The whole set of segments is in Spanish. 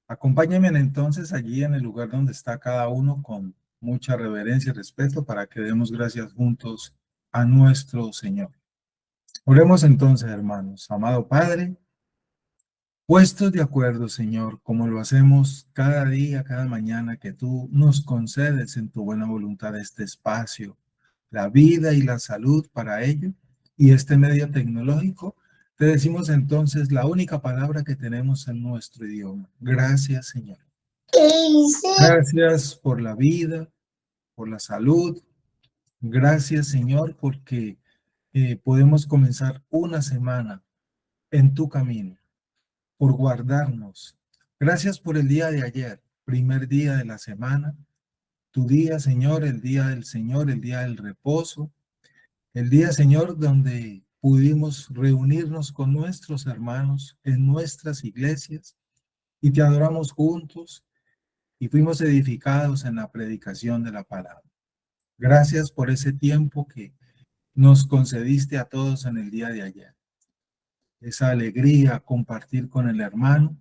Acompáñenme entonces allí en el lugar donde está cada uno con mucha reverencia y respeto para que demos gracias juntos a nuestro Señor. Oremos entonces, hermanos. Amado Padre, puestos de acuerdo, Señor, como lo hacemos cada día, cada mañana, que tú nos concedes en tu buena voluntad este espacio, la vida y la salud para ello, y este medio tecnológico, te decimos entonces la única palabra que tenemos en nuestro idioma. Gracias, Señor. Gracias por la vida, por la salud. Gracias, Señor, porque podemos comenzar una semana en tu camino, por guardarnos. Gracias por el día de ayer, primer día de la semana. Tu día, Señor, el día del Señor, el día del reposo. El día, Señor, donde pudimos reunirnos con nuestros hermanos en nuestras iglesias y te adoramos juntos y fuimos edificados en la predicación de la palabra. Gracias por ese tiempo que nos concediste a todos en el día de ayer. Esa alegría, compartir con el hermano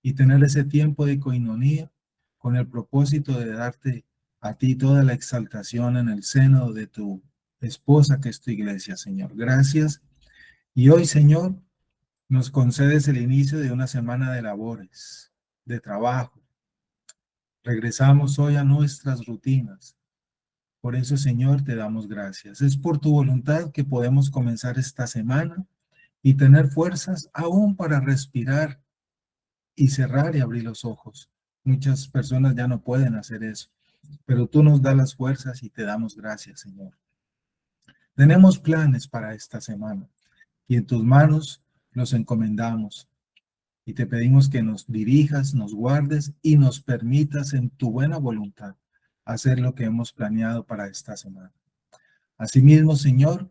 y tener ese tiempo de coinonía con el propósito de darte a ti toda la exaltación en el seno de tu esposa que es tu iglesia, Señor. Gracias. Y hoy, Señor, nos concedes el inicio de una semana de labores, de trabajo. Regresamos hoy a nuestras rutinas. Por eso, Señor, te damos gracias. Es por tu voluntad que podemos comenzar esta semana y tener fuerzas aún para respirar y cerrar y abrir los ojos. Muchas personas ya no pueden hacer eso, pero tú nos das las fuerzas y te damos gracias, Señor. Tenemos planes para esta semana y en tus manos los encomendamos y te pedimos que nos dirijas, nos guardes y nos permitas en tu buena voluntad hacer lo que hemos planeado para esta semana. Asimismo, Señor,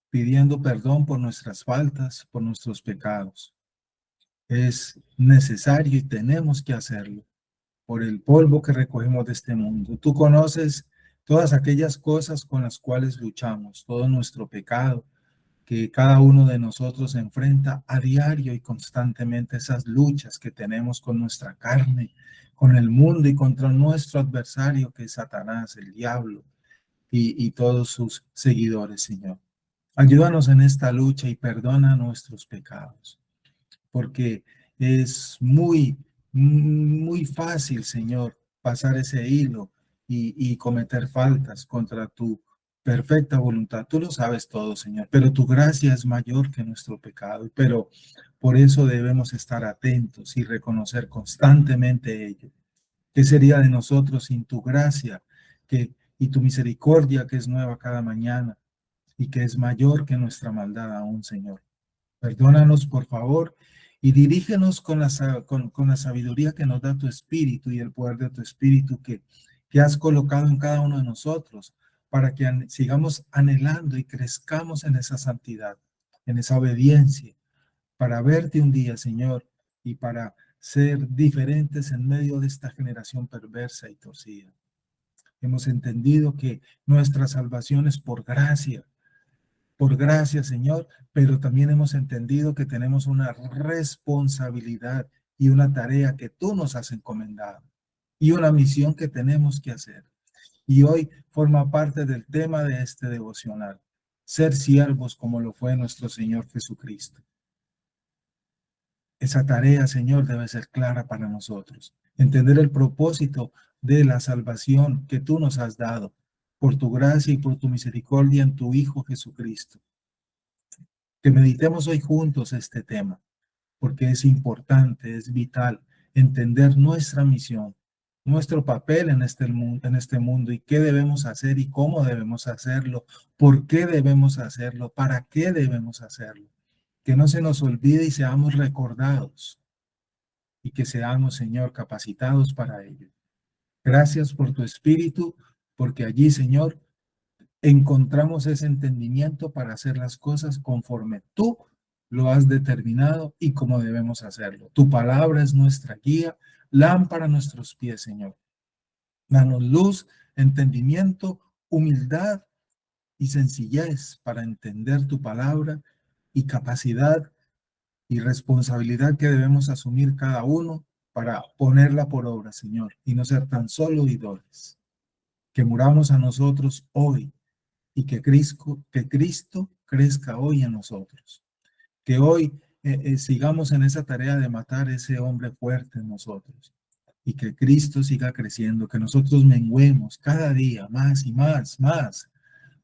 pidiendo perdón por nuestras faltas, por nuestros pecados. Es necesario y tenemos que hacerlo por el polvo que recogemos de este mundo. Tú conoces todas aquellas cosas con las cuales luchamos, todo nuestro pecado, que cada uno de nosotros enfrenta a diario y constantemente, esas luchas que tenemos con nuestra carne, con el mundo y contra nuestro adversario que es Satanás, el diablo y todos sus seguidores, Señor. Ayúdanos en esta lucha y perdona nuestros pecados, porque es muy fácil, Señor, pasar ese hilo y cometer faltas contra tu perfecta voluntad. Tú lo sabes todo, Señor, pero tu gracia es mayor que nuestro pecado, pero por eso debemos estar atentos y reconocer constantemente ello. ¿Qué sería de nosotros sin tu gracia y tu misericordia que es nueva cada mañana y que es mayor que nuestra maldad aún, Señor? Perdónanos, por favor, y dirígenos con la sabiduría que nos da tu Espíritu y el poder de tu Espíritu que has colocado en cada uno de nosotros para que sigamos anhelando y crezcamos en esa santidad, en esa obediencia, para verte un día, Señor, y para ser diferentes en medio de esta generación perversa y torcida. Hemos entendido que nuestra salvación es por gracia, Señor, pero también hemos entendido que tenemos una responsabilidad y una tarea que tú nos has encomendado y una misión que tenemos que hacer. Y hoy forma parte del tema de este devocional, ser siervos como lo fue nuestro Señor Jesucristo. Esa tarea, Señor, debe ser clara para nosotros. Entender el propósito de la salvación que tú nos has dado por tu gracia y por tu misericordia en tu Hijo Jesucristo. Que meditemos hoy juntos este tema, porque es importante, es vital entender nuestra misión, nuestro papel en este mundo y qué debemos hacer y cómo debemos hacerlo, por qué debemos hacerlo, para qué debemos hacerlo. Que no se nos olvide y seamos recordados y que seamos, Señor, capacitados para ello. Gracias por tu Espíritu, porque allí, Señor, encontramos ese entendimiento para hacer las cosas conforme tú lo has determinado y como debemos hacerlo. Tu palabra es nuestra guía, lámpara a nuestros pies, Señor. Danos luz, entendimiento humildad y sencillez para entender tu palabra y capacidad y responsabilidad que debemos asumir cada uno para ponerla por obra, Señor, y no ser tan solo oidores. Que muramos a nosotros hoy y que Cristo crezca hoy en nosotros. Que hoy sigamos en esa tarea de matar ese hombre fuerte en nosotros y que Cristo siga creciendo, que nosotros menguemos cada día más y más, más,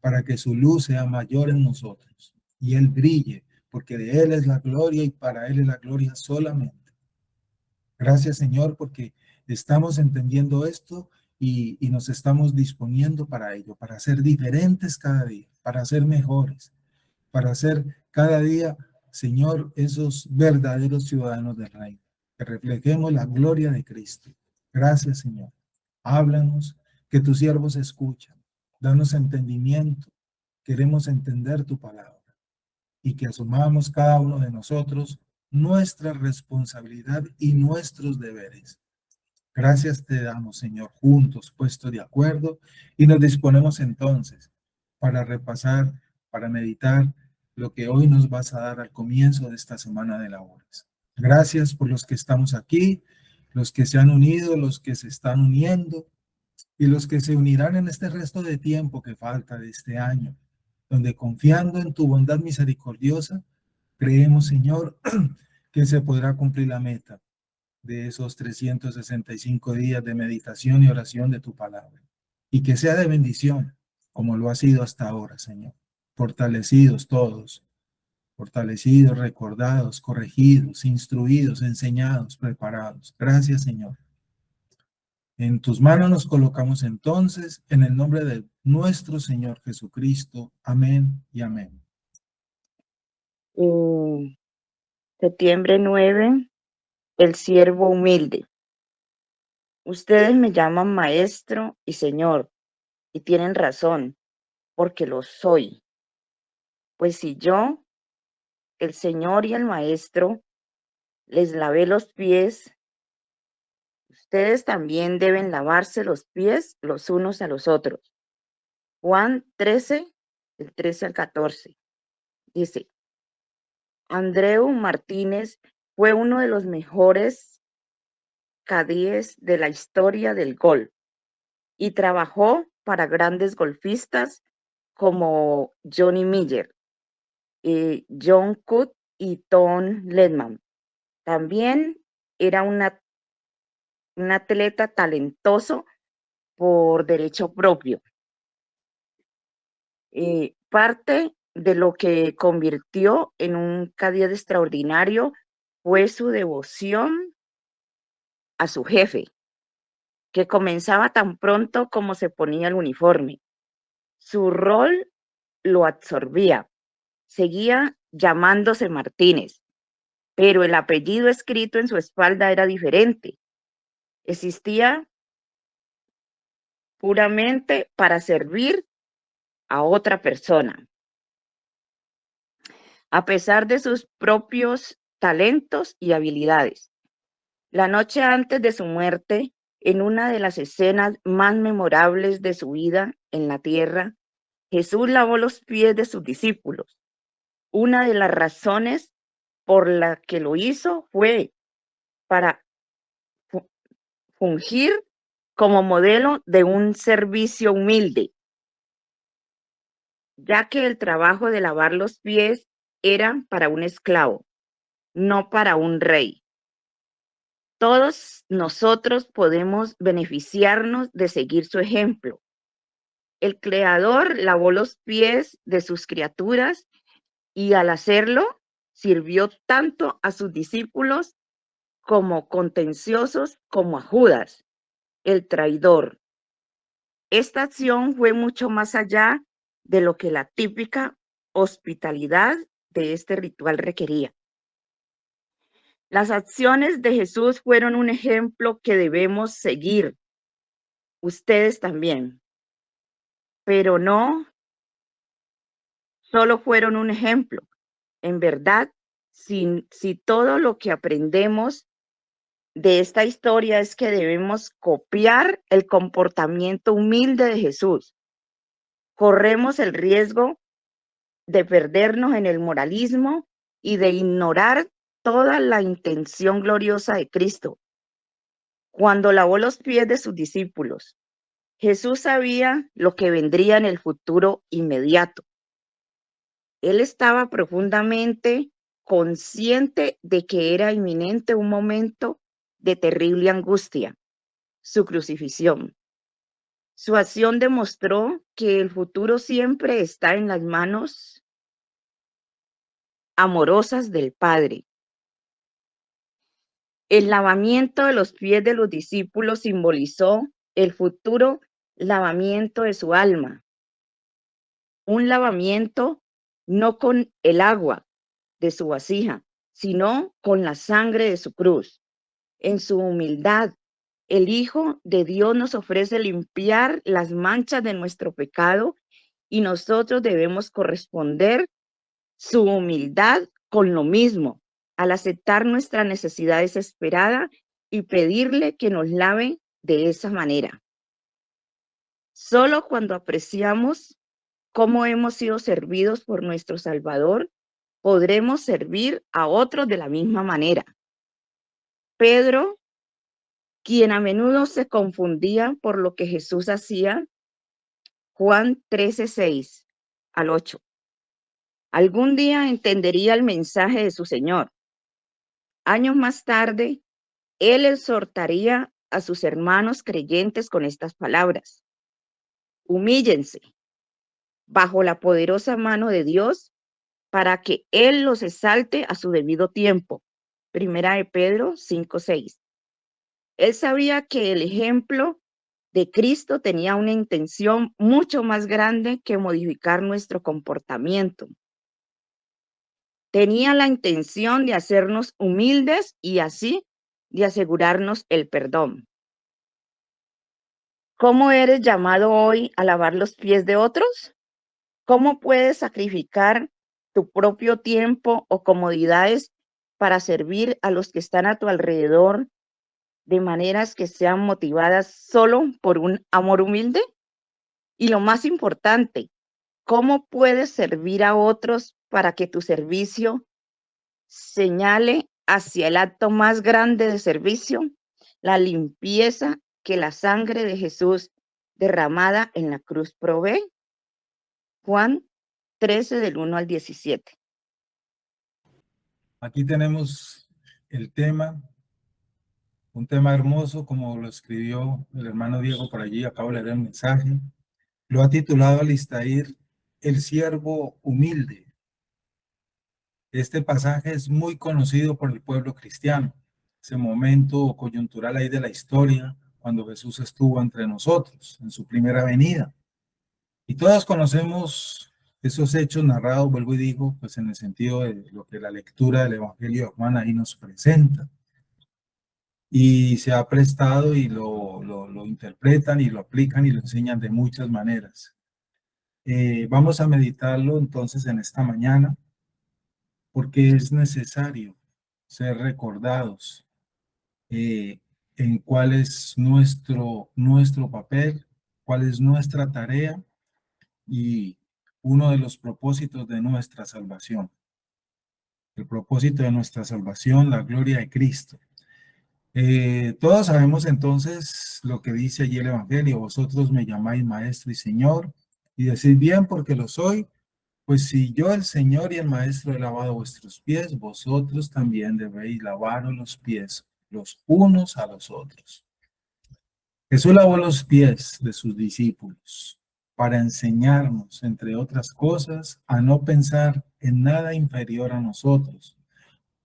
para que su luz sea mayor en nosotros y Él brille, porque de Él es la gloria y para Él es la gloria solamente. Gracias, Señor, porque estamos entendiendo esto y nos estamos disponiendo para ello, para ser diferentes cada día, para ser mejores, para ser cada día, Señor, esos verdaderos ciudadanos del reino, que reflejemos la gloria de Cristo. Gracias, Señor. Háblanos, que tus siervos escuchan. Danos entendimiento. Queremos entender tu palabra y que asumamos cada uno de nosotros nuestra responsabilidad y nuestros deberes. Gracias te damos, Señor, juntos, puestos de acuerdo, y nos disponemos entonces para repasar, para meditar lo que hoy nos vas a dar al comienzo de esta semana de labores. Gracias por los que estamos aquí, los que se han unido, los que se están uniendo y los que se unirán en este resto de tiempo que falta de este año, donde confiando en tu bondad misericordiosa, creemos, Señor, que se podrá cumplir la meta de esos 365 días de meditación y oración de tu palabra. Y que sea de bendición, como lo ha sido hasta ahora, Señor. Fortalecidos todos, fortalecidos, recordados, corregidos, instruidos, enseñados, preparados. Gracias, Señor. En tus manos nos colocamos entonces, en el nombre de nuestro Señor Jesucristo. Amén y amén. Septiembre 9, el siervo humilde. Ustedes me llaman maestro y señor, y tienen razón, porque lo soy. Pues si yo, el señor y el maestro, les lavé los pies, ustedes también deben lavarse los pies los unos a los otros. Juan 13, del 13 al 14. Dice, Andreu Martínez fue uno de los mejores cadíes de la historia del golf y trabajó para grandes golfistas como Johnny Miller, John Cook y Tom Lehman. También era un atleta talentoso por derecho propio. Parte de lo que convirtió en un cadí extraordinario fue su devoción a su jefe, que comenzaba tan pronto como se ponía el uniforme. Su rol lo absorbía. Seguía llamándose Martínez, pero el apellido escrito en su espalda era diferente. Existía puramente para servir a otra persona. A pesar de sus propios talentos y habilidades. La noche antes de su muerte, en una de las escenas más memorables de su vida en la tierra, Jesús lavó los pies de sus discípulos. Una de las razones por la que lo hizo fue para fungir como modelo de un servicio humilde, ya que el trabajo de lavar los pies era para un esclavo, no para un rey. Todos nosotros podemos beneficiarnos de seguir su ejemplo. El Creador lavó los pies de sus criaturas y al hacerlo sirvió tanto a sus discípulos como contenciosos como a Judas, el traidor. Esta acción fue mucho más allá de lo que la típica hospitalidad de este ritual requería. Las acciones de Jesús fueron un ejemplo que debemos seguir, ustedes también, pero no solo fueron un ejemplo. En verdad, si todo lo que aprendemos de esta historia es que debemos copiar el comportamiento humilde de Jesús, corremos el riesgo de perdernos en el moralismo y de ignorar toda la intención gloriosa de Cristo. Cuando lavó los pies de sus discípulos, Jesús sabía lo que vendría en el futuro inmediato. Él estaba profundamente consciente de que era inminente un momento de terrible angustia, su crucifixión. Su acción demostró que el futuro siempre está en las manos amorosas del Padre. El lavamiento de los pies de los discípulos simbolizó el futuro lavamiento de su alma. Un lavamiento no con el agua de su vasija, sino con la sangre de su cruz. En su humildad, el Hijo de Dios nos ofrece limpiar las manchas de nuestro pecado y nosotros debemos corresponder su humildad con lo mismo, al aceptar nuestra necesidad desesperada y pedirle que nos lave de esa manera. Solo cuando apreciamos cómo hemos sido servidos por nuestro Salvador, podremos servir a otros de la misma manera. Pedro, quien a menudo se confundía por lo que Jesús hacía, Juan 13:6 al 8. Algún día entendería el mensaje de su Señor. Años más tarde, él exhortaría a sus hermanos creyentes con estas palabras: humíllense bajo la poderosa mano de Dios para que Él los exalte a su debido tiempo. Primera de Pedro 5:6. Él sabía que el ejemplo de Cristo tenía una intención mucho más grande que modificar nuestro comportamiento. Tenía la intención de hacernos humildes y así de asegurarnos el perdón. ¿Cómo eres llamado hoy a lavar los pies de otros? ¿Cómo puedes sacrificar tu propio tiempo o comodidades para servir a los que están a tu alrededor de maneras que sean motivadas solo por un amor humilde? Y lo más importante, ¿cómo puedes servir a otros para que tu servicio señale hacia el acto más grande de servicio, la limpieza que la sangre de Jesús derramada en la cruz provee? Juan 13 del 1 al 17. Aquí tenemos el tema, un tema hermoso como lo escribió el hermano Diego por allí, acabo de leer el mensaje. Lo ha titulado Alistair, el siervo humilde. Este pasaje es muy conocido por el pueblo cristiano, ese momento coyuntural ahí de la historia, cuando Jesús estuvo entre nosotros en su primera venida. Y todos conocemos esos hechos narrados, vuelvo y digo, pues en el sentido de lo que la lectura del Evangelio de Juan ahí nos presenta. Y se ha prestado y lo interpretan y lo aplican y lo enseñan de muchas maneras. Vamos a meditarlo entonces en esta mañana, porque es necesario ser recordados en cuál es nuestro papel, cuál es nuestra tarea y uno de los propósitos de nuestra salvación. El propósito de nuestra salvación, la gloria de Cristo. Todos sabemos entonces lo que dice allí el Evangelio: vosotros me llamáis maestro y Señor, y decís bien porque lo soy. Pues si yo, el Señor y el Maestro, he lavado vuestros pies, vosotros también debéis lavaros los pies los unos a los otros. Jesús lavó los pies de sus discípulos para enseñarnos, entre otras cosas, a no pensar en nada inferior a nosotros,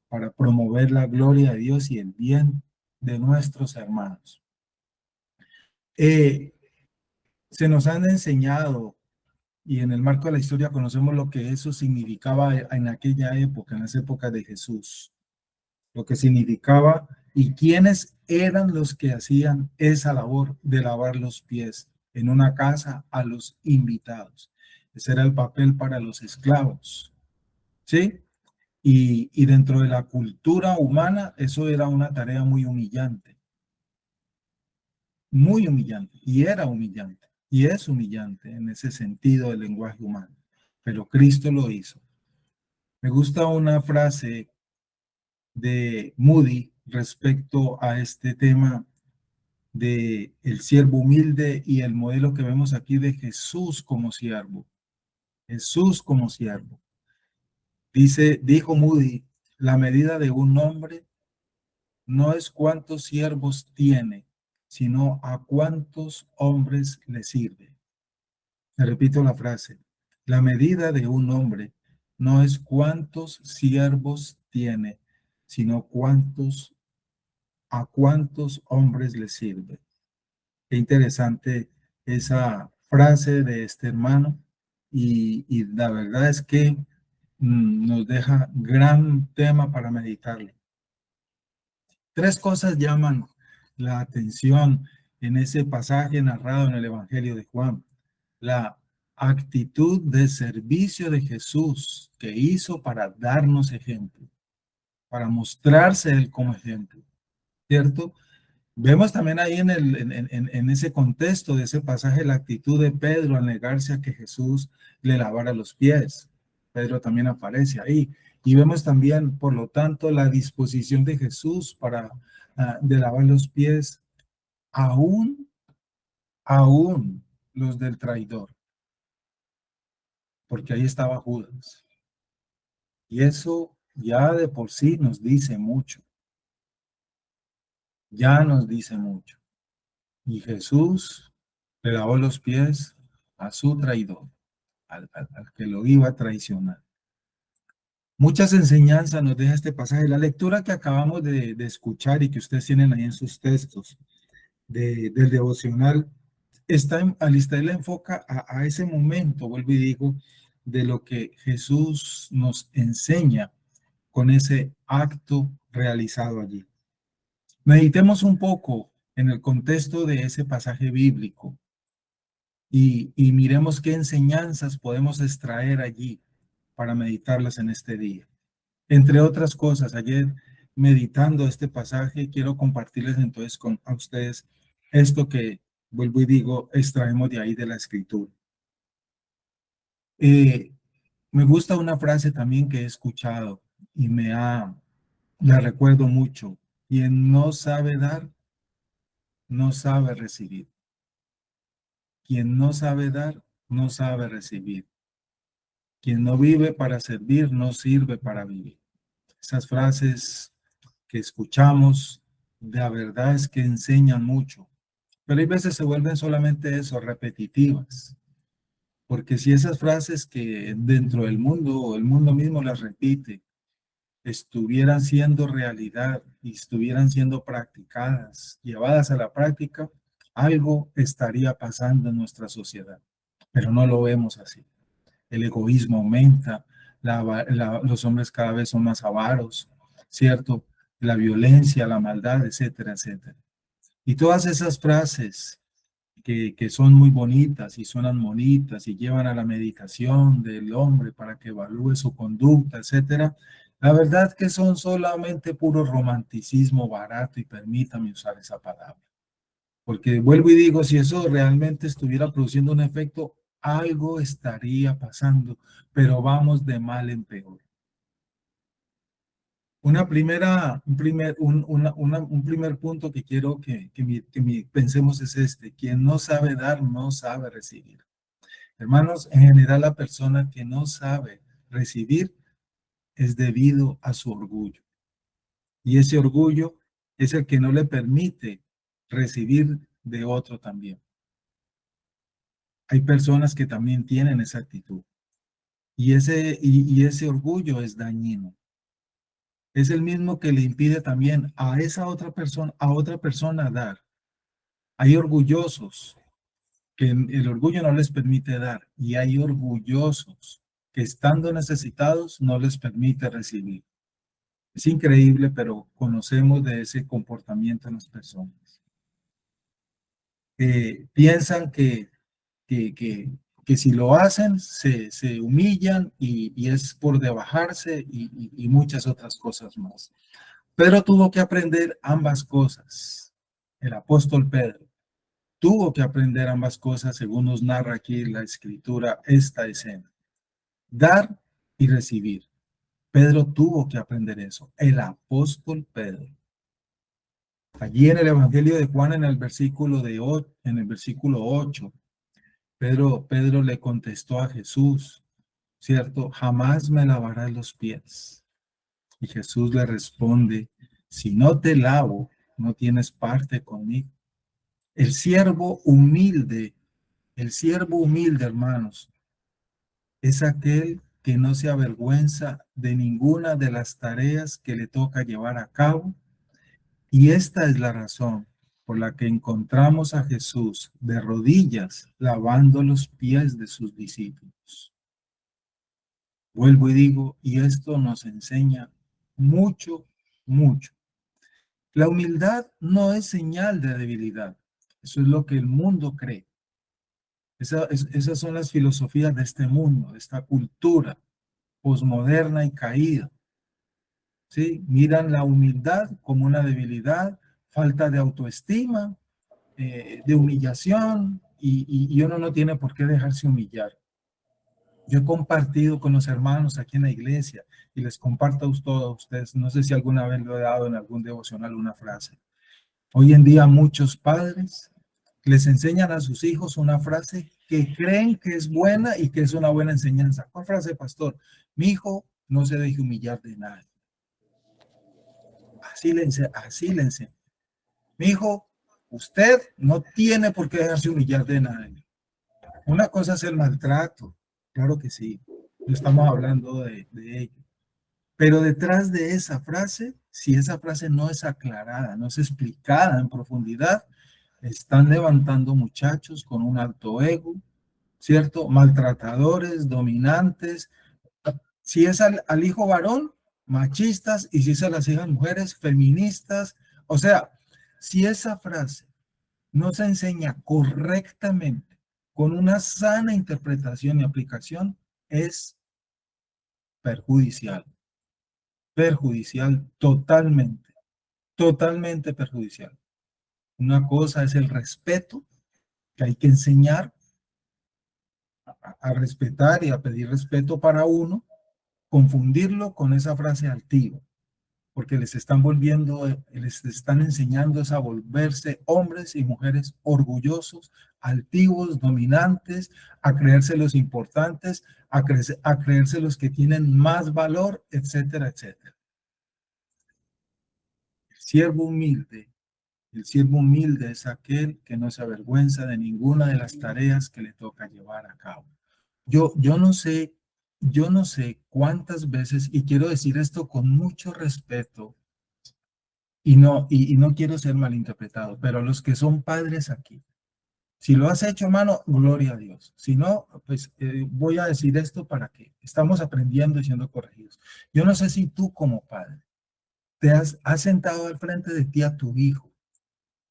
para promover la gloria de Dios y el bien de nuestros hermanos. Se nos han enseñado, y en el marco de la historia conocemos lo que eso significaba en aquella época, en las épocas de Jesús, lo que significaba y quiénes eran los que hacían esa labor de lavar los pies en una casa a los invitados. Ese era el papel para los esclavos, ¿sí? Y dentro de la cultura humana, eso era una tarea muy humillante, y era humillante. y es humillante en ese sentido del lenguaje humano, pero Cristo lo hizo. Me gusta una frase de Moody respecto a este tema de el siervo humilde y el modelo que vemos aquí de Jesús como siervo. Jesús como siervo. Dijo Moody, la medida de un hombre no es cuántos siervos tiene, sino a cuántos hombres le sirve. Te repito la frase. La medida de un hombre no es cuántos siervos tiene, sino a cuántos hombres le sirve. Qué interesante esa frase de este hermano y la verdad es que nos deja gran tema para meditarlo. Tres cosas llaman la atención en ese pasaje narrado en el Evangelio de Juan. La actitud de servicio de Jesús que hizo para darnos ejemplo, para mostrarse Él como ejemplo, ¿cierto? Vemos también ahí en ese contexto de ese pasaje la actitud de Pedro al negarse a que Jesús le lavara los pies. Pedro también aparece ahí. Y vemos también, por lo tanto, la disposición de Jesús para de lavar los pies, aún los del traidor, porque ahí estaba Judas. Y eso ya de por sí nos dice mucho. Ya nos dice mucho. Y Jesús le lavó los pies a su traidor, al que lo iba a traicionar. Muchas enseñanzas nos deja este pasaje. La lectura que acabamos de escuchar y que ustedes tienen ahí en sus textos del devocional, él le enfoca a ese momento, vuelvo y digo, de lo que Jesús nos enseña con ese acto realizado allí. Meditemos un poco en el contexto de ese pasaje bíblico y miremos qué enseñanzas podemos extraer allí para meditarlas en este día. Entre otras cosas, ayer meditando este pasaje, quiero compartirles entonces a ustedes esto que, vuelvo y digo, extraemos de ahí de la escritura. Me gusta una frase también que he escuchado y la recuerdo mucho. Quien no sabe dar, no sabe recibir. Quien no sabe dar, no sabe recibir. Quien no vive para servir, no sirve para vivir. Esas frases que escuchamos, la verdad es que enseñan mucho, pero hay veces se vuelven solamente eso, repetitivas. Porque si esas frases que dentro del mundo, o el mundo mismo las repite, estuvieran siendo realidad y estuvieran siendo practicadas, llevadas a la práctica, algo estaría pasando en nuestra sociedad, pero no lo vemos así. El egoísmo aumenta, los hombres cada vez son más avaros, ¿cierto? La violencia, la maldad, etcétera, etcétera. Y todas esas frases que son muy bonitas y suenan bonitas y llevan a la meditación del hombre para que evalúe su conducta, etcétera, la verdad que son solamente puro romanticismo barato, y permítame usar esa palabra. Porque vuelvo y digo, si eso realmente estuviera produciendo un efecto, algo estaría pasando, pero vamos de mal en peor. Un primer punto que quiero que pensemos es este: quien no sabe dar, no sabe recibir. Hermanos, en general la persona que no sabe recibir es debido a su orgullo. Y ese orgullo es el que no le permite recibir de otro también. Hay personas que también tienen esa actitud. Y ese orgullo es dañino. Es el mismo que le impide también a otra persona dar. Hay orgullosos que el orgullo no les permite dar, y hay orgullosos que estando necesitados no les permite recibir. Es increíble, pero conocemos de ese comportamiento en las personas. Piensan que si lo hacen se humillan y es por debajarse y muchas otras cosas más. Pedro tuvo que aprender ambas cosas. El apóstol Pedro. tuvo que aprender ambas cosas, según nos narra aquí la escritura, esta escena. Dar y recibir. Pedro tuvo que aprender eso. El apóstol Pedro. Allí en el Evangelio de Juan, en el versículo 8, Pedro le contestó a Jesús, ¿cierto? Jamás me lavarás los pies. Y Jesús le responde, si no te lavo, no tienes parte conmigo. El siervo humilde, hermanos, es aquel que no se avergüenza de ninguna de las tareas que le toca llevar a cabo. Y esta es la razón por la que encontramos a Jesús de rodillas lavando los pies de sus discípulos. Vuelvo y digo, y esto nos enseña mucho, mucho. La humildad no es señal de debilidad. Eso es lo que el mundo cree. Esas son las filosofías de este mundo, de esta cultura posmoderna y caída. ¿Sí? Miran la humildad como una debilidad, falta de autoestima, de humillación, y uno no tiene por qué dejarse humillar. Yo he compartido con los hermanos aquí en la iglesia y les comparto a todos ustedes, no sé si alguna vez lo he dado en algún devocional una frase. Hoy en día muchos padres les enseñan a sus hijos una frase que creen que es buena y que es una buena enseñanza. ¿Cuál frase, pastor? Mi hijo no se deje humillar de nadie. Así le enseñan. Mi hijo, usted no tiene por qué dejarse humillar de nadie. Una cosa es el maltrato, claro que sí, no estamos hablando de ello. Pero detrás de esa frase, si esa frase no es aclarada, no es explicada en profundidad, están levantando muchachos con un alto ego, ¿cierto? Maltratadores, dominantes. Si es al hijo varón, machistas, y si es a las hijas mujeres, feministas. O sea, si esa frase no se enseña correctamente, con una sana interpretación y aplicación, es perjudicial. Perjudicial totalmente, totalmente perjudicial. Una cosa es el respeto, que hay que enseñar a respetar y a pedir respeto para uno, confundirlo con esa frase altiva, porque les están enseñando a volverse hombres y mujeres orgullosos, altivos, dominantes, a creerse los importantes, a creerse los que tienen más valor, etcétera, etcétera. El siervo humilde es aquel que no se avergüenza de ninguna de las tareas que le toca llevar a cabo. Yo no sé cuántas veces, y quiero decir esto con mucho respeto, y no quiero ser malinterpretado, pero los que son padres aquí, si lo has hecho, hermano, gloria a Dios. Si no, pues voy a decir esto para que estamos aprendiendo y siendo corregidos. Yo no sé si tú como padre te has sentado al frente de ti a tu hijo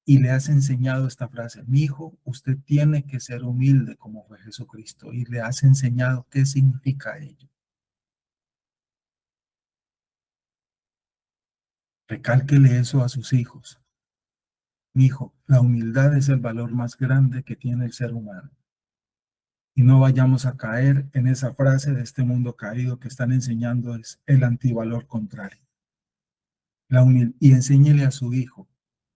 y le has enseñado esta frase: mi hijo, usted tiene que ser humilde como fue Jesucristo, y le has enseñado qué significa ello. Recálquele eso a sus hijos. Mi hijo, la humildad es el valor más grande que tiene el ser humano. Y no vayamos a caer en esa frase de este mundo caído que están enseñando es el antivalor contrario. Y enséñele a su hijo,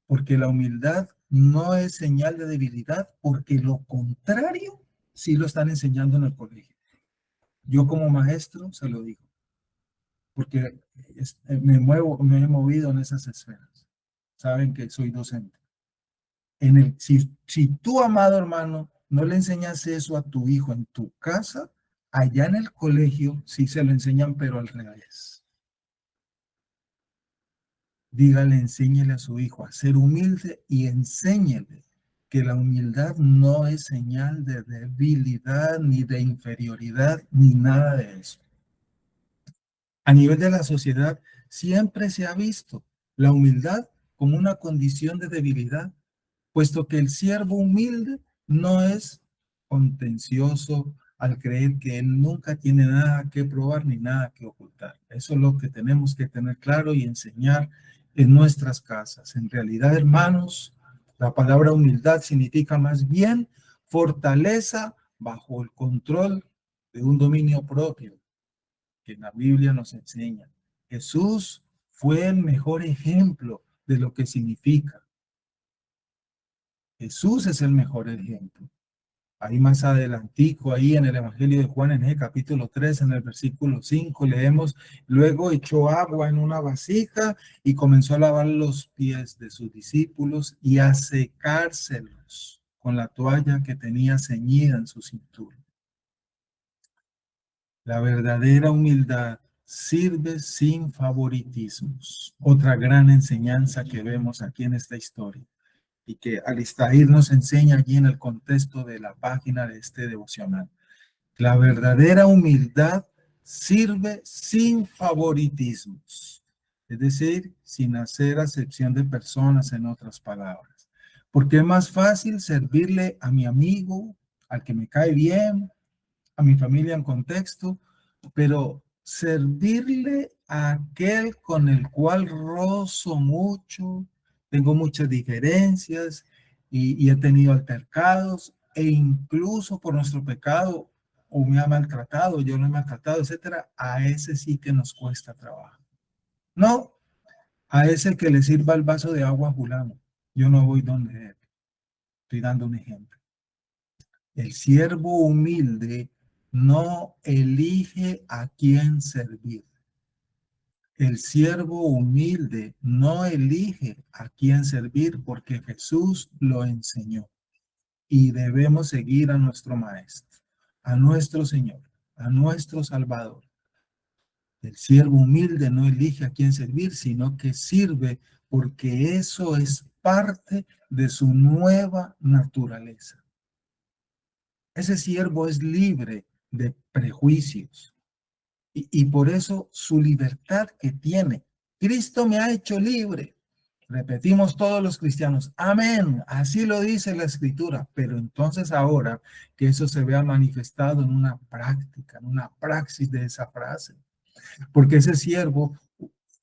porque la humildad no es señal de debilidad, porque lo contrario sí lo están enseñando en el colegio. Yo como maestro se lo digo, porque me he movido en esas esferas. Saben que soy docente. Si tú, amado hermano, no le enseñas eso a tu hijo en tu casa, allá en el colegio sí se lo enseñan, pero al revés. Dígale, enséñele a su hijo a ser humilde y enséñele que la humildad no es señal de debilidad, ni de inferioridad, ni nada de eso. A nivel de la sociedad, siempre se ha visto la humildad como una condición de debilidad, puesto que el siervo humilde no es contencioso al creer que él nunca tiene nada que probar ni nada que ocultar. Eso es lo que tenemos que tener claro y enseñar en nuestras casas. En realidad, hermanos, La palabra humildad significa más bien fortaleza bajo el control de un dominio propio, que la Biblia nos enseña. Jesús fue el mejor ejemplo de lo que significa. Jesús es el mejor ejemplo. Ahí más adelantico, ahí en el Evangelio de Juan, en el capítulo 3, en el versículo 5, leemos, luego echó agua en una vasija y comenzó a lavar los pies de sus discípulos y a secárselos con la toalla que tenía ceñida en su cintura. La verdadera humildad sirve sin favoritismos. Otra gran enseñanza que vemos aquí en esta historia y que Alistair nos enseña allí en el contexto de la página de este devocional. La verdadera humildad sirve sin favoritismos, es decir, sin hacer acepción de personas, en otras palabras. Porque es más fácil servirle a mi amigo, al que me cae bien, a mi familia en contexto, pero servirle a aquel con el cual rozo mucho, tengo muchas diferencias y he tenido altercados e incluso por nuestro pecado o me ha maltratado, yo lo he maltratado, etcétera, a ese sí que nos cuesta trabajo. No, a ese que le sirva el vaso de agua a fulano, yo no voy donde él. Estoy dando un ejemplo. El siervo humilde no elige a quién servir. El siervo humilde no elige a quién servir porque Jesús lo enseñó. Y debemos seguir a nuestro Maestro, a nuestro Señor, a nuestro Salvador. El siervo humilde no elige a quién servir, sino que sirve porque eso es parte de su nueva naturaleza. Ese siervo es libre de prejuicios y por eso su libertad que tiene. Cristo me ha hecho libre. Repetimos todos los cristianos, amén, así lo dice la escritura, pero entonces ahora que eso se vea manifestado en una práctica, en una praxis de esa frase, porque ese siervo,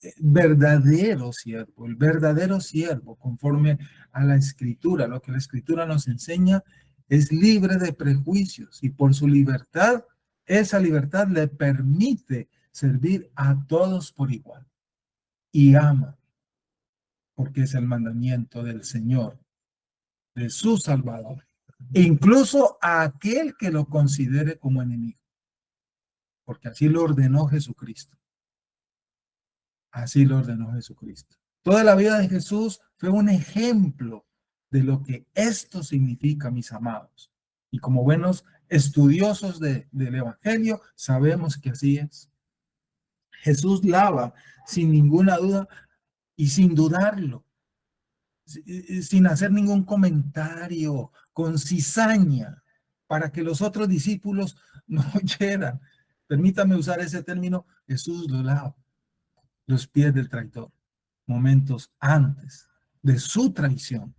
el verdadero siervo, conforme a la escritura, lo que la escritura nos enseña, es libre de prejuicios y por su libertad, esa libertad le permite servir a todos por igual y ama, porque es el mandamiento del Señor, de su Salvador, e incluso a aquel que lo considere como enemigo, porque así lo ordenó Jesucristo. Así lo ordenó Jesucristo. Toda la vida de Jesús fue un ejemplo de lo que esto significa, mis amados. Y como buenos estudiosos del Evangelio, sabemos que así es. Jesús lava sin ninguna duda y sin dudarlo, sin hacer ningún comentario, con cizaña, para que los otros discípulos no oyeran. Permítame usar ese término, Jesús lo lava los pies del traidor, momentos antes de su traición,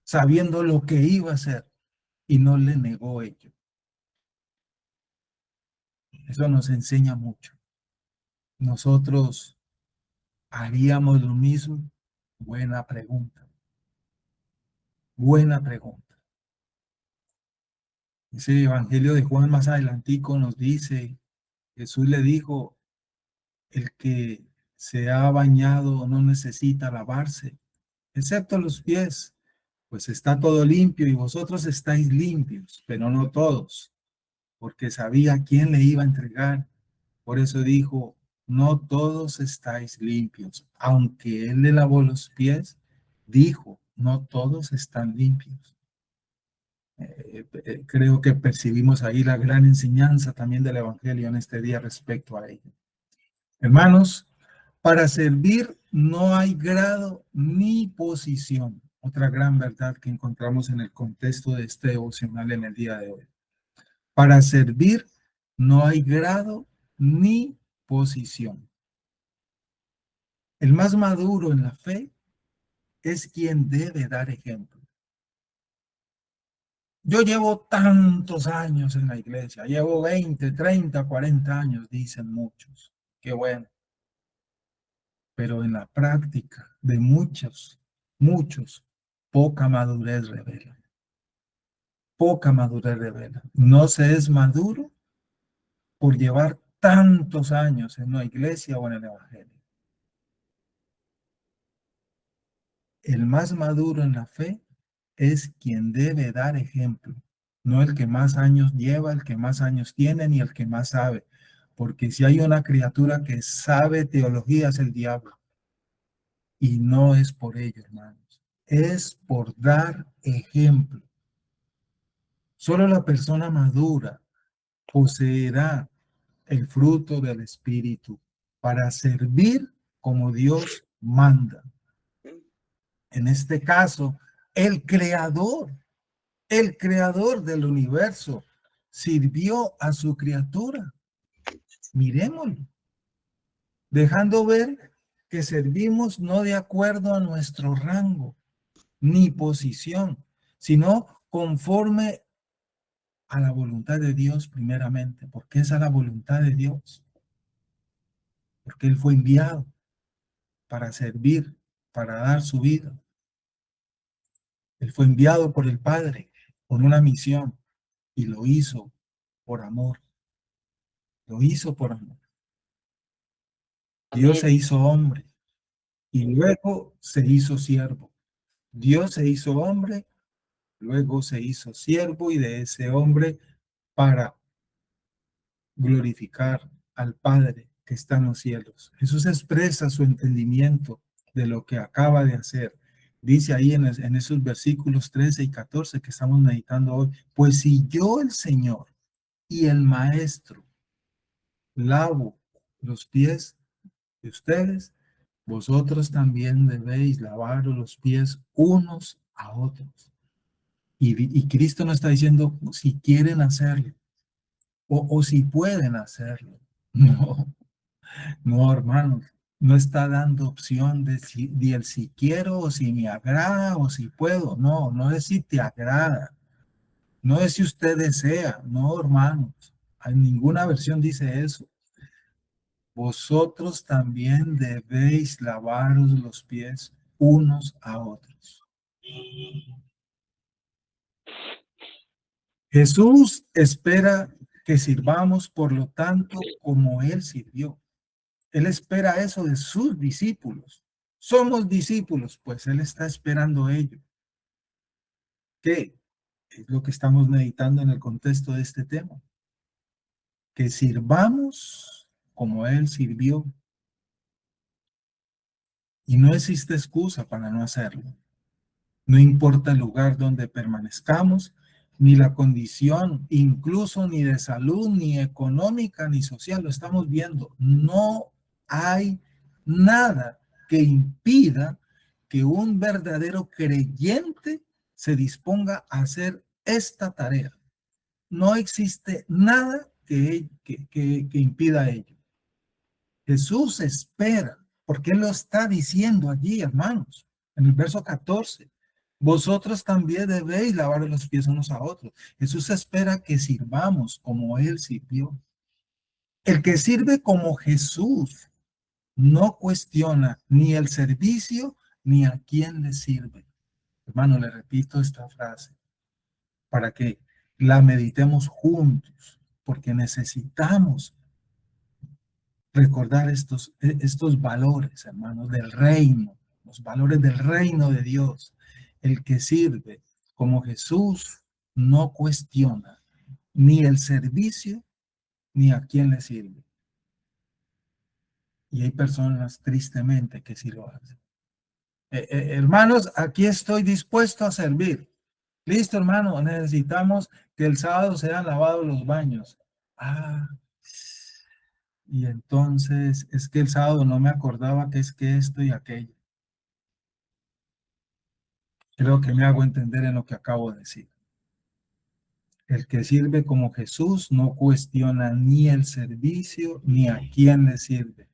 sabiendo lo que iba a hacer y no le negó ello. Eso nos enseña mucho. ¿Nosotros haríamos lo mismo? Buena pregunta. Buena pregunta. Ese Evangelio de Juan más adelantico nos dice, Jesús le dijo, el que se ha bañado no necesita lavarse, excepto los pies, pues está todo limpio y vosotros estáis limpios, pero no todos, porque sabía a quién le iba a entregar. Por eso dijo, no todos estáis limpios. Aunque él le lavó los pies, dijo, no todos están limpios. Creo que percibimos ahí la gran enseñanza también del Evangelio en este día respecto a ello. Hermanos, para servir no hay grado ni posición. Otra gran verdad que encontramos en el contexto de este devocional en el día de hoy. Para servir no hay grado ni posición. El más maduro en la fe es quien debe dar ejemplo. Yo llevo tantos años en la iglesia, llevo 20, 30, 40 años, dicen muchos. Qué bueno. Pero en la práctica de muchos, poca madurez revela. Poca madurez revela. No se es maduro por llevar tantos años en una iglesia o en el evangelio. El más maduro en la fe es quien debe dar ejemplo, no el que más años lleva, el que más años tiene, ni el que más sabe. Porque si hay una criatura que sabe teología es el diablo. Y no es por ello, hermanos. Es por dar ejemplo. Solo la persona madura poseerá el fruto del Espíritu para servir como Dios manda. En este caso, el creador del universo, sirvió a su criatura. Mirémoslo, dejando ver que servimos no de acuerdo a nuestro rango ni posición, sino conforme a la voluntad de Dios primeramente, porque esa es la voluntad de Dios, porque Él fue enviado para servir, para dar su vida. Él fue enviado por el Padre con una misión y lo hizo por amor. Lo hizo por amor. Dios Amén. se hizo hombre y luego se hizo siervo. Dios se hizo hombre, luego se hizo siervo y de ese hombre para glorificar al Padre que está en los cielos. Jesús expresa su entendimiento de lo que acaba de hacer. Dice ahí en esos versículos 13 y 14 que estamos meditando hoy, pues si yo el Señor y el Maestro lavo los pies de ustedes, vosotros también debéis lavaros los pies unos a otros. Y Cristo no está diciendo si quieren hacerlo o si pueden hacerlo. No, no, hermanos. No está dando opción de el si quiero o si me agrada o si puedo. No, no es si te agrada. No es si usted desea. No, hermanos. En ninguna versión dice eso. Vosotros también debéis lavaros los pies unos a otros. Jesús espera que sirvamos, por lo tanto, como Él sirvió. Él espera eso de sus discípulos. Somos discípulos, pues Él está esperando ello. ¿Qué es lo que estamos meditando en el contexto de este tema? Que sirvamos como Él sirvió. Y no existe excusa para no hacerlo. No importa el lugar donde permanezcamos, ni la condición, incluso ni de salud, ni económica, ni social, lo estamos viendo. No hay nada que impida que un verdadero creyente se disponga a hacer esta tarea. No existe nada que impida ello. Jesús espera, porque Él lo está diciendo allí, hermanos, en el verso 14. Vosotros también debéis lavar los pies unos a otros. Jesús espera que sirvamos como Él sirvió. El que sirve como Jesús no cuestiona ni el servicio ni a quién le sirve. Hermano, le repito esta frase para que la meditemos juntos, porque necesitamos recordar estos valores, hermanos, del reino, los valores del reino de Dios. El que sirve como Jesús no cuestiona ni el servicio ni a quién le sirve. Y hay personas tristemente que sí lo hacen. Hermanos, aquí estoy dispuesto a servir. Listo, hermano, necesitamos que el sábado sean lavados los baños. Ah, y entonces es que el sábado no me acordaba que es que esto y aquello. Creo que me hago entender en lo que acabo de decir. El que sirve como Jesús no cuestiona ni el servicio ni a quién le sirve,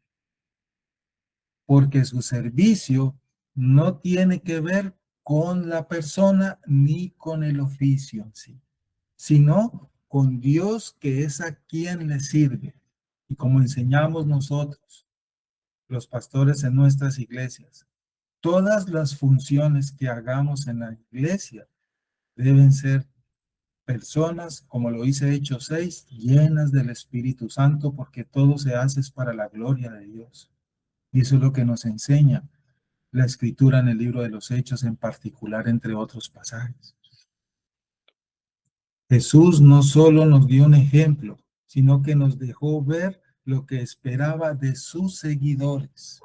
porque su servicio no tiene que ver con la persona ni con el oficio en sí, sino con Dios, que es a quien le sirve. Y como enseñamos nosotros, los pastores en nuestras iglesias, Todas las funciones que hagamos en la iglesia deben ser personas, como lo dice Hechos 6, llenas del Espíritu Santo, porque todo se hace es para la gloria de Dios. Y eso es lo que nos enseña la Escritura en el libro de los Hechos, en particular, entre otros pasajes. Jesús no solo nos dio un ejemplo, sino que nos dejó ver lo que esperaba de sus seguidores.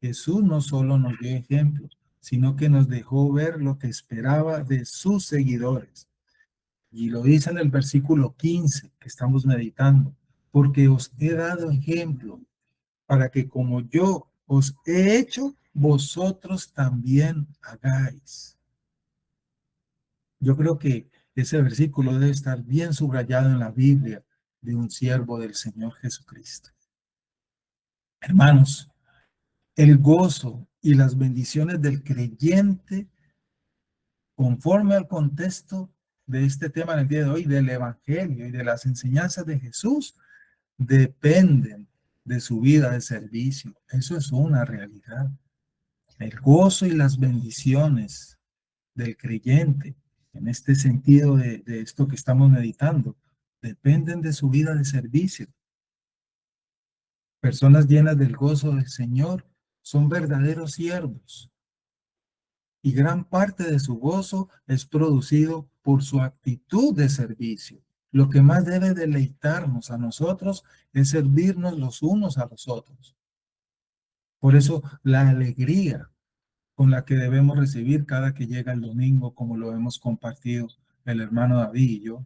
Jesús no solo nos dio ejemplo, sino que nos dejó ver lo que esperaba de sus seguidores. Y lo dice en el versículo 15 que estamos meditando, porque os he dado ejemplo para que como yo os he hecho, vosotros también hagáis. Yo creo que ese versículo debe estar bien subrayado en la Biblia de un siervo del Señor Jesucristo. Hermanos, el gozo y las bendiciones del creyente, conforme al contexto de este tema en el día de hoy, del Evangelio y de las enseñanzas de Jesús, dependen de su vida de servicio. Eso es una realidad. El gozo y las bendiciones del creyente, en este sentido de esto que estamos meditando, dependen de su vida de servicio. Personas llenas del gozo del Señor son verdaderos siervos y gran parte de su gozo es producido por su actitud de servicio. Lo que más debe deleitarnos a nosotros es servirnos los unos a los otros. Por eso la alegría con la que debemos recibir cada que llega el domingo, como lo hemos compartido el hermano David y yo.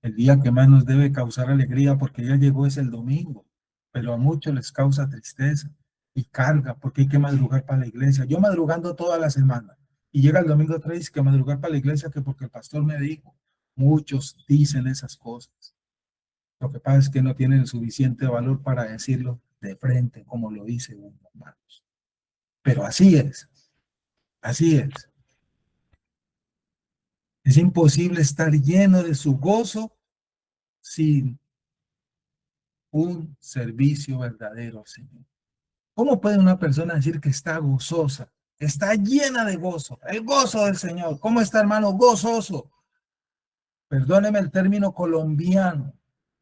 El día que más nos debe causar alegría porque ya llegó es el domingo, pero a muchos les causa tristeza y carga porque hay que madrugar para la iglesia. Yo madrugando toda la semana y llega el domingo otra vez que madrugar para la iglesia que porque el pastor me dijo. Muchos dicen esas cosas. Lo que pasa es que no tienen el suficiente valor para decirlo de frente como lo dice uno, hermanos. Pero así es. Así es. Es imposible estar lleno de su gozo sin un servicio verdadero al Señor. ¿Cómo puede una persona decir que está gozosa? Está llena de gozo, el gozo del Señor. ¿Cómo está, hermano? Gozoso. Perdóneme el término colombiano,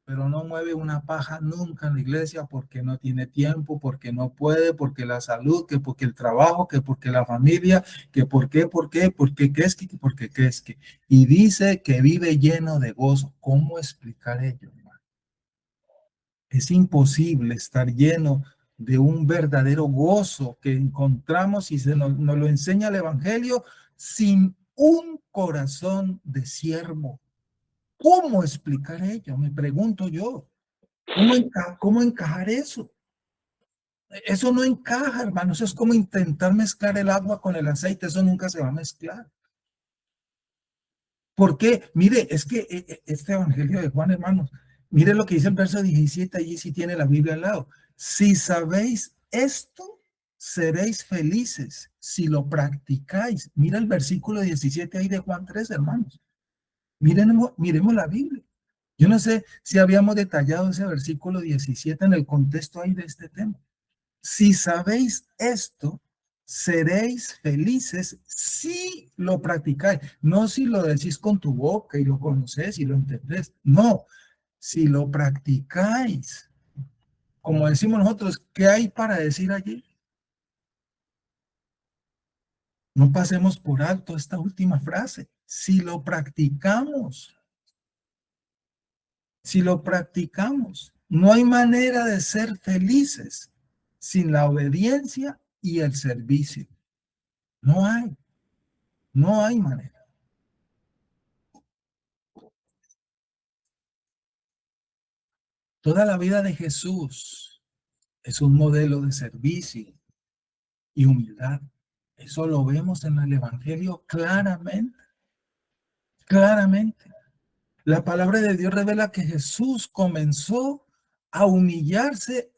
pero no mueve una paja nunca en la iglesia porque no tiene tiempo, porque no puede, porque la salud, que porque el trabajo, que porque la familia, que por qué, porque qué es que, porque qué es que. Y dice que vive lleno de gozo. ¿Cómo explicar ello, hermano? Es imposible estar lleno de un verdadero gozo que encontramos y nos lo enseña el Evangelio sin un corazón de siervo. ¿Cómo explicar ello? Me pregunto yo. ¿Cómo encajar eso? Eso no encaja, hermano. Eso es como intentar mezclar el agua con el aceite. Eso nunca se va a mezclar. ¿Por qué? Mire, es que este Evangelio de Juan, hermanos, mire lo que dice el verso 17, allí sí tiene la Biblia al lado. Si sabéis esto, seréis felices si lo practicáis. Mira el versículo 17 ahí de Juan 3, hermanos. Miremos la Biblia. Yo no sé si habíamos detallado ese versículo 17 en el contexto ahí de este tema. Si sabéis esto, seréis felices si lo practicáis. No si lo decís con tu boca y lo conocés y lo entendés. No, si lo practicáis. Como decimos nosotros, ¿qué hay para decir allí? No pasemos por alto esta última frase. Si lo practicamos. Si lo practicamos, no hay manera de ser felices sin la obediencia y el servicio. No hay manera. Toda la vida de Jesús es un modelo de servicio y humildad. Eso lo vemos en el Evangelio claramente, claramente. La palabra de Dios revela que Jesús comenzó a humillarse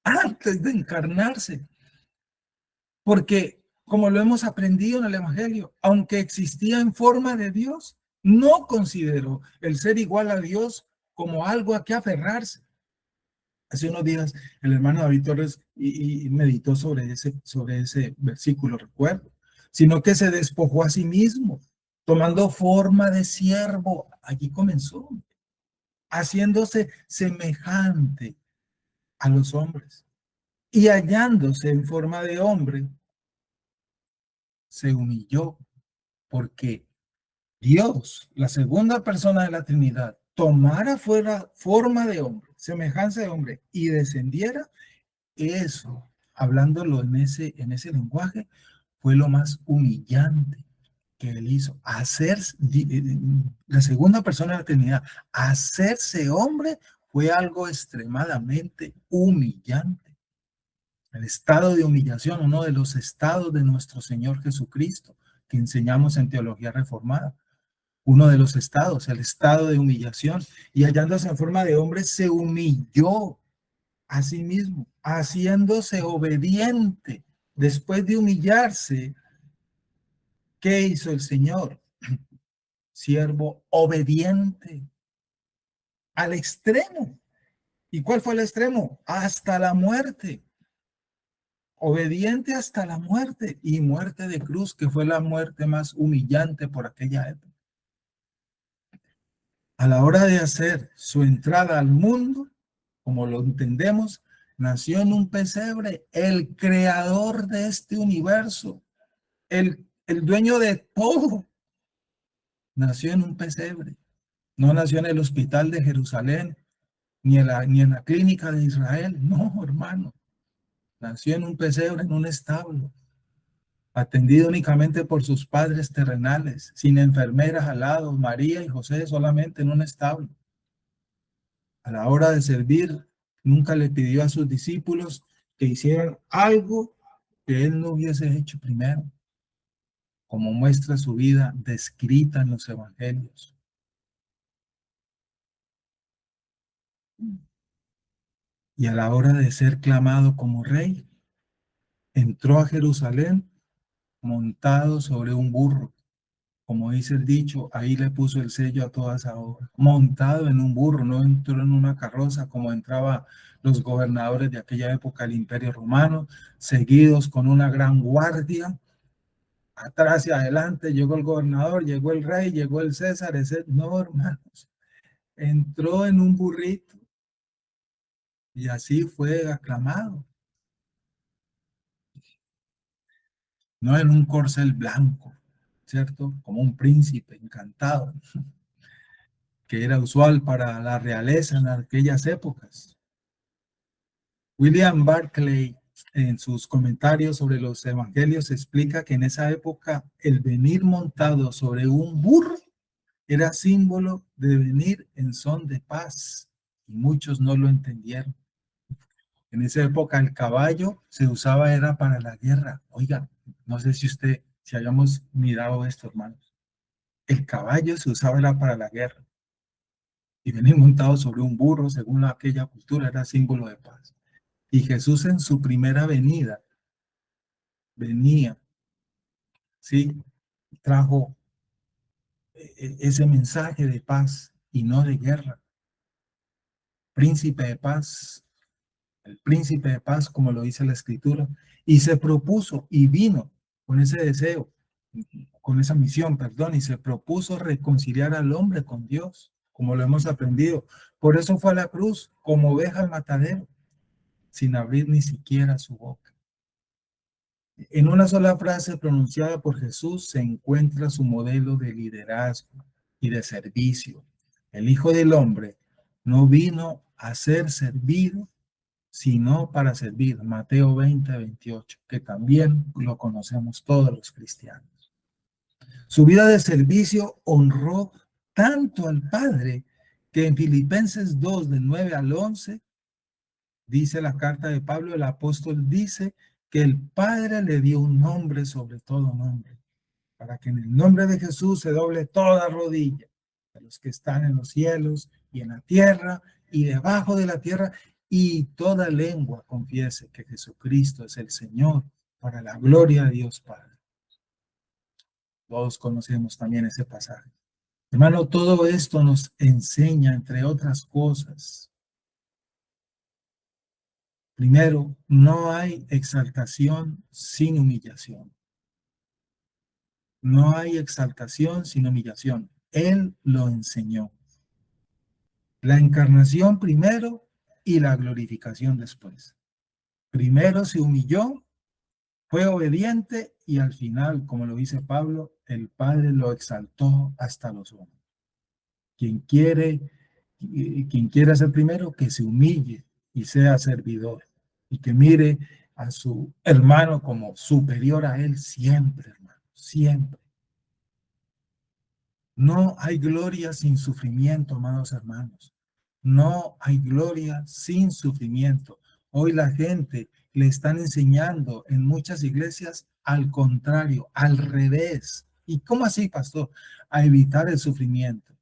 antes de encarnarse. Porque, como lo hemos aprendido en el Evangelio, aunque existía en forma de Dios, no consideró el ser igual a Dios como algo a que aferrarse. Hace unos días el hermano David Torres y meditó sobre ese versículo, recuerdo, sino que se despojó a sí mismo, tomando forma de siervo. Allí comenzó, haciéndose semejante a los hombres. Y hallándose en forma de hombre, se humilló, porque Dios, la segunda persona de la Trinidad, tomara fuera forma de hombre, semejanza de hombre, y descendiera. Eso, hablándolo en ese lenguaje, fue lo más humillante que él hizo. La segunda persona de la Trinidad, hacerse hombre, fue algo extremadamente humillante. El estado de humillación, uno de los estados de nuestro Señor Jesucristo, que enseñamos en Teología Reformada. Uno de los estados, el estado de humillación. Y hallándose en forma de hombre, se humilló a sí mismo, haciéndose obediente. Después de humillarse, ¿qué hizo el Señor? Siervo obediente al extremo. ¿Y cuál fue el extremo? Hasta la muerte. Obediente hasta la muerte, y muerte de cruz, que fue la muerte más humillante por aquella época. A la hora de hacer su entrada al mundo, como lo entendemos, nació en un pesebre el creador de este universo, el dueño de todo. Nació en un pesebre, no nació en el hospital de Jerusalén, ni en la clínica de Israel, no, hermano. Nació en un pesebre, en un establo, atendido únicamente por sus padres terrenales, sin enfermeras al lado, María y José solamente en un establo. A la hora de servir, nunca le pidió a sus discípulos que hicieran algo que él no hubiese hecho primero, como muestra su vida descrita en los evangelios. Y a la hora de ser clamado como rey, entró a Jerusalén montado sobre un burro. Como dice el dicho, ahí le puso el sello a toda esa obra. Montado en un burro, no entró en una carroza como entraban los gobernadores de aquella época del Imperio Romano, seguidos con una gran guardia. Atrás y adelante llegó el gobernador, llegó el rey, llegó el César, ese. No, hermanos. Entró en un burrito y así fue aclamado. No en un corcel blanco, ¿cierto? Como un príncipe encantado, que era usual para la realeza en aquellas épocas. William Barclay, en sus comentarios sobre los evangelios, explica que en esa época el venir montado sobre un burro era símbolo de venir en son de paz, y muchos no lo entendieron. En esa época el caballo se usaba era para la guerra. Oiga, no sé si hayamos mirado esto, hermanos. El caballo se usaba era para la guerra. Y venir montado sobre un burro, según aquella cultura, era símbolo de paz. Y Jesús en su primera venida venía, ¿sí? Trajo ese mensaje de paz y no de guerra. Príncipe de paz, el príncipe de paz, como lo dice la escritura, y se propuso y vino con ese deseo, con esa misión, perdón, y se propuso reconciliar al hombre con Dios, como lo hemos aprendido. Por eso fue a la cruz, como oveja al matadero, sin abrir ni siquiera su boca. En una sola frase pronunciada por Jesús se encuentra su modelo de liderazgo y de servicio. El Hijo del Hombre no vino a ser servido, sino para servir. Mateo 20:28, que también lo conocemos todos los cristianos. Su vida de servicio honró tanto al Padre que en Filipenses 2, del 9 al 11, dice la carta de Pablo, el apóstol dice que el Padre le dio un nombre sobre todo nombre, para que en el nombre de Jesús se doble toda rodilla de los que están en los cielos y en la tierra y debajo de la tierra, y toda lengua confiese que Jesucristo es el Señor, para la gloria de Dios Padre. Todos conocemos también ese pasaje. Hermano, todo esto nos enseña, entre otras cosas, Primero, no hay exaltación sin humillación. No hay exaltación sin humillación. Él lo enseñó. La encarnación primero y la glorificación después. Primero se humilló, fue obediente y al final, como lo dice Pablo, el Padre lo exaltó hasta los hombres. Quien quiera ser primero, que se humille y sea servidor y que mire a su hermano como superior a él siempre, hermano, siempre. No hay gloria sin sufrimiento, amados hermanos. No hay gloria sin sufrimiento. Hoy la gente le están enseñando en muchas iglesias al contrario, al revés. ¿Y cómo así, pastor? A evitar el sufrimiento.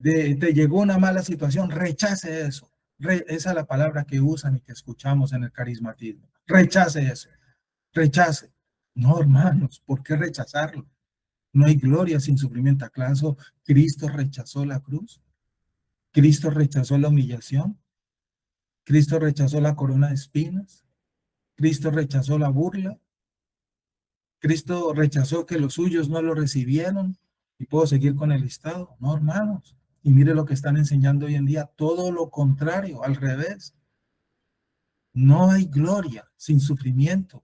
Te llegó una mala situación, rechace eso. Esa es la palabra que usan y que escuchamos en el carismatismo. Rechace eso, rechace. No, hermanos, ¿por qué rechazarlo? No hay gloria sin sufrimiento. ¿Acaso Cristo rechazó la cruz? ¿Cristo rechazó la humillación? ¿Cristo rechazó la corona de espinas? ¿Cristo rechazó la burla? ¿Cristo rechazó que los suyos no lo recibieron? ¿Y puedo seguir con el listado? No, hermanos. Y mire lo que están enseñando hoy en día, todo lo contrario, al revés. No hay gloria sin sufrimiento.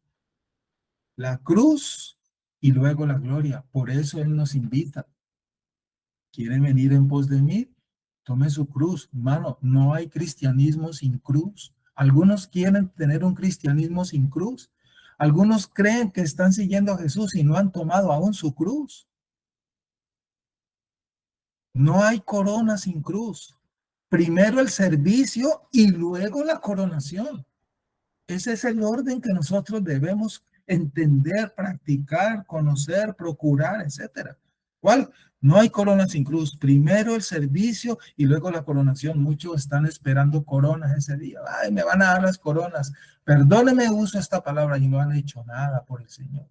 La cruz y luego la gloria. Por eso Él nos invita. ¿Quieren venir en pos de mí? Tome su cruz. Hermano, no hay cristianismo sin cruz. Algunos quieren tener un cristianismo sin cruz. Algunos creen que están siguiendo a Jesús y no han tomado aún su cruz. No hay corona sin cruz. Primero el servicio y luego la coronación. Ese es el orden que nosotros debemos entender, practicar, conocer, procurar, etcétera. ¿Cuál? No hay corona sin cruz. Primero el servicio y luego la coronación. Muchos están esperando coronas ese día. Ay, me van a dar las coronas. Perdóneme, uso esta palabra y no han hecho nada por el Señor.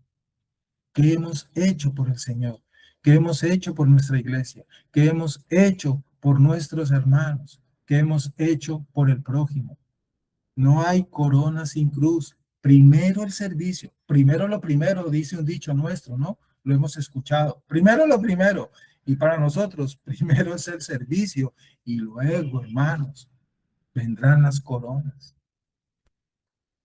¿Qué hemos hecho por el Señor? ¿Qué hemos hecho por nuestra iglesia? ¿Qué hemos hecho por nuestros hermanos? ¿Qué hemos hecho por el prójimo? No hay corona sin cruz. Primero el servicio. Primero lo primero, dice un dicho nuestro, ¿no? Lo hemos escuchado. Primero lo primero. Y para nosotros, primero es el servicio. Y luego, hermanos, vendrán las coronas.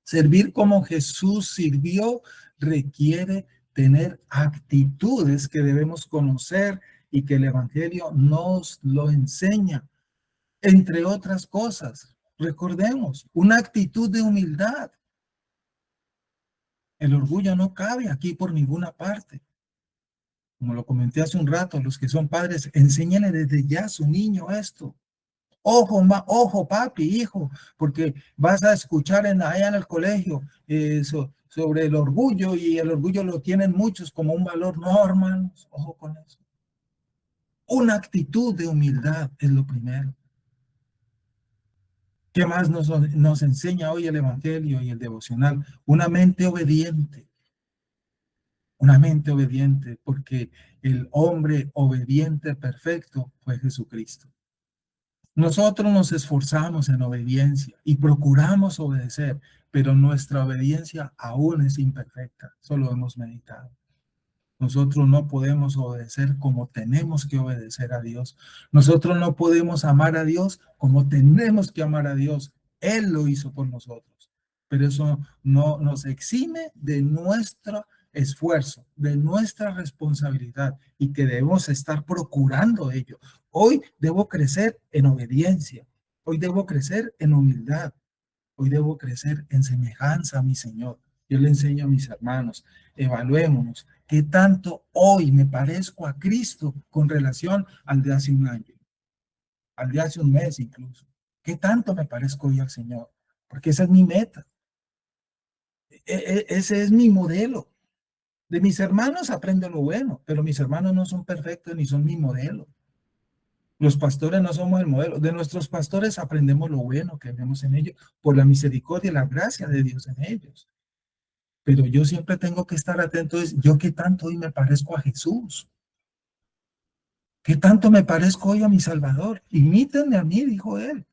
Servir como Jesús sirvió requiere tener actitudes que debemos conocer y que el Evangelio nos lo enseña. Entre otras cosas, recordemos, una actitud de humildad. El orgullo no cabe aquí por ninguna parte. Como lo comenté hace un rato, los que son padres, enséñenle desde ya a su niño esto. Ojo, ojo, papi, hijo, porque vas a escuchar allá en el colegio sobre el orgullo y el orgullo lo tienen muchos como un valor. No, hermanos, ojo con eso. Una actitud de humildad es lo primero. ¿Qué más nos enseña hoy el Evangelio y el devocional? Una mente obediente. Una mente obediente, porque el hombre obediente perfecto fue Jesucristo. Nosotros nos esforzamos en obediencia y procuramos obedecer, pero nuestra obediencia aún es imperfecta. Solo hemos meditado. Nosotros no podemos obedecer como tenemos que obedecer a Dios. Nosotros no podemos amar a Dios como tenemos que amar a Dios. Él lo hizo por nosotros. Pero eso no nos exime de nuestro esfuerzo, de nuestra responsabilidad y que debemos estar procurando ello. Hoy debo crecer en obediencia. Hoy debo crecer en humildad. Hoy debo crecer en semejanza a mi Señor. Yo le enseño a mis hermanos, evaluémonos qué tanto hoy me parezco a Cristo con relación al de hace un año, al de hace un mes incluso. ¿Qué tanto me parezco hoy al Señor? Porque esa es mi meta. Ese es mi modelo. De mis hermanos aprendo lo bueno, pero mis hermanos no son perfectos ni son mi modelo. Los pastores no somos el modelo. De nuestros pastores aprendemos lo bueno que vemos en ellos por la misericordia y la gracia de Dios en ellos. Pero yo siempre tengo que estar atento. Yo qué tanto hoy me parezco a Jesús. ¿Qué tanto me parezco hoy a mi Salvador? Imítenme a mí, dijo él.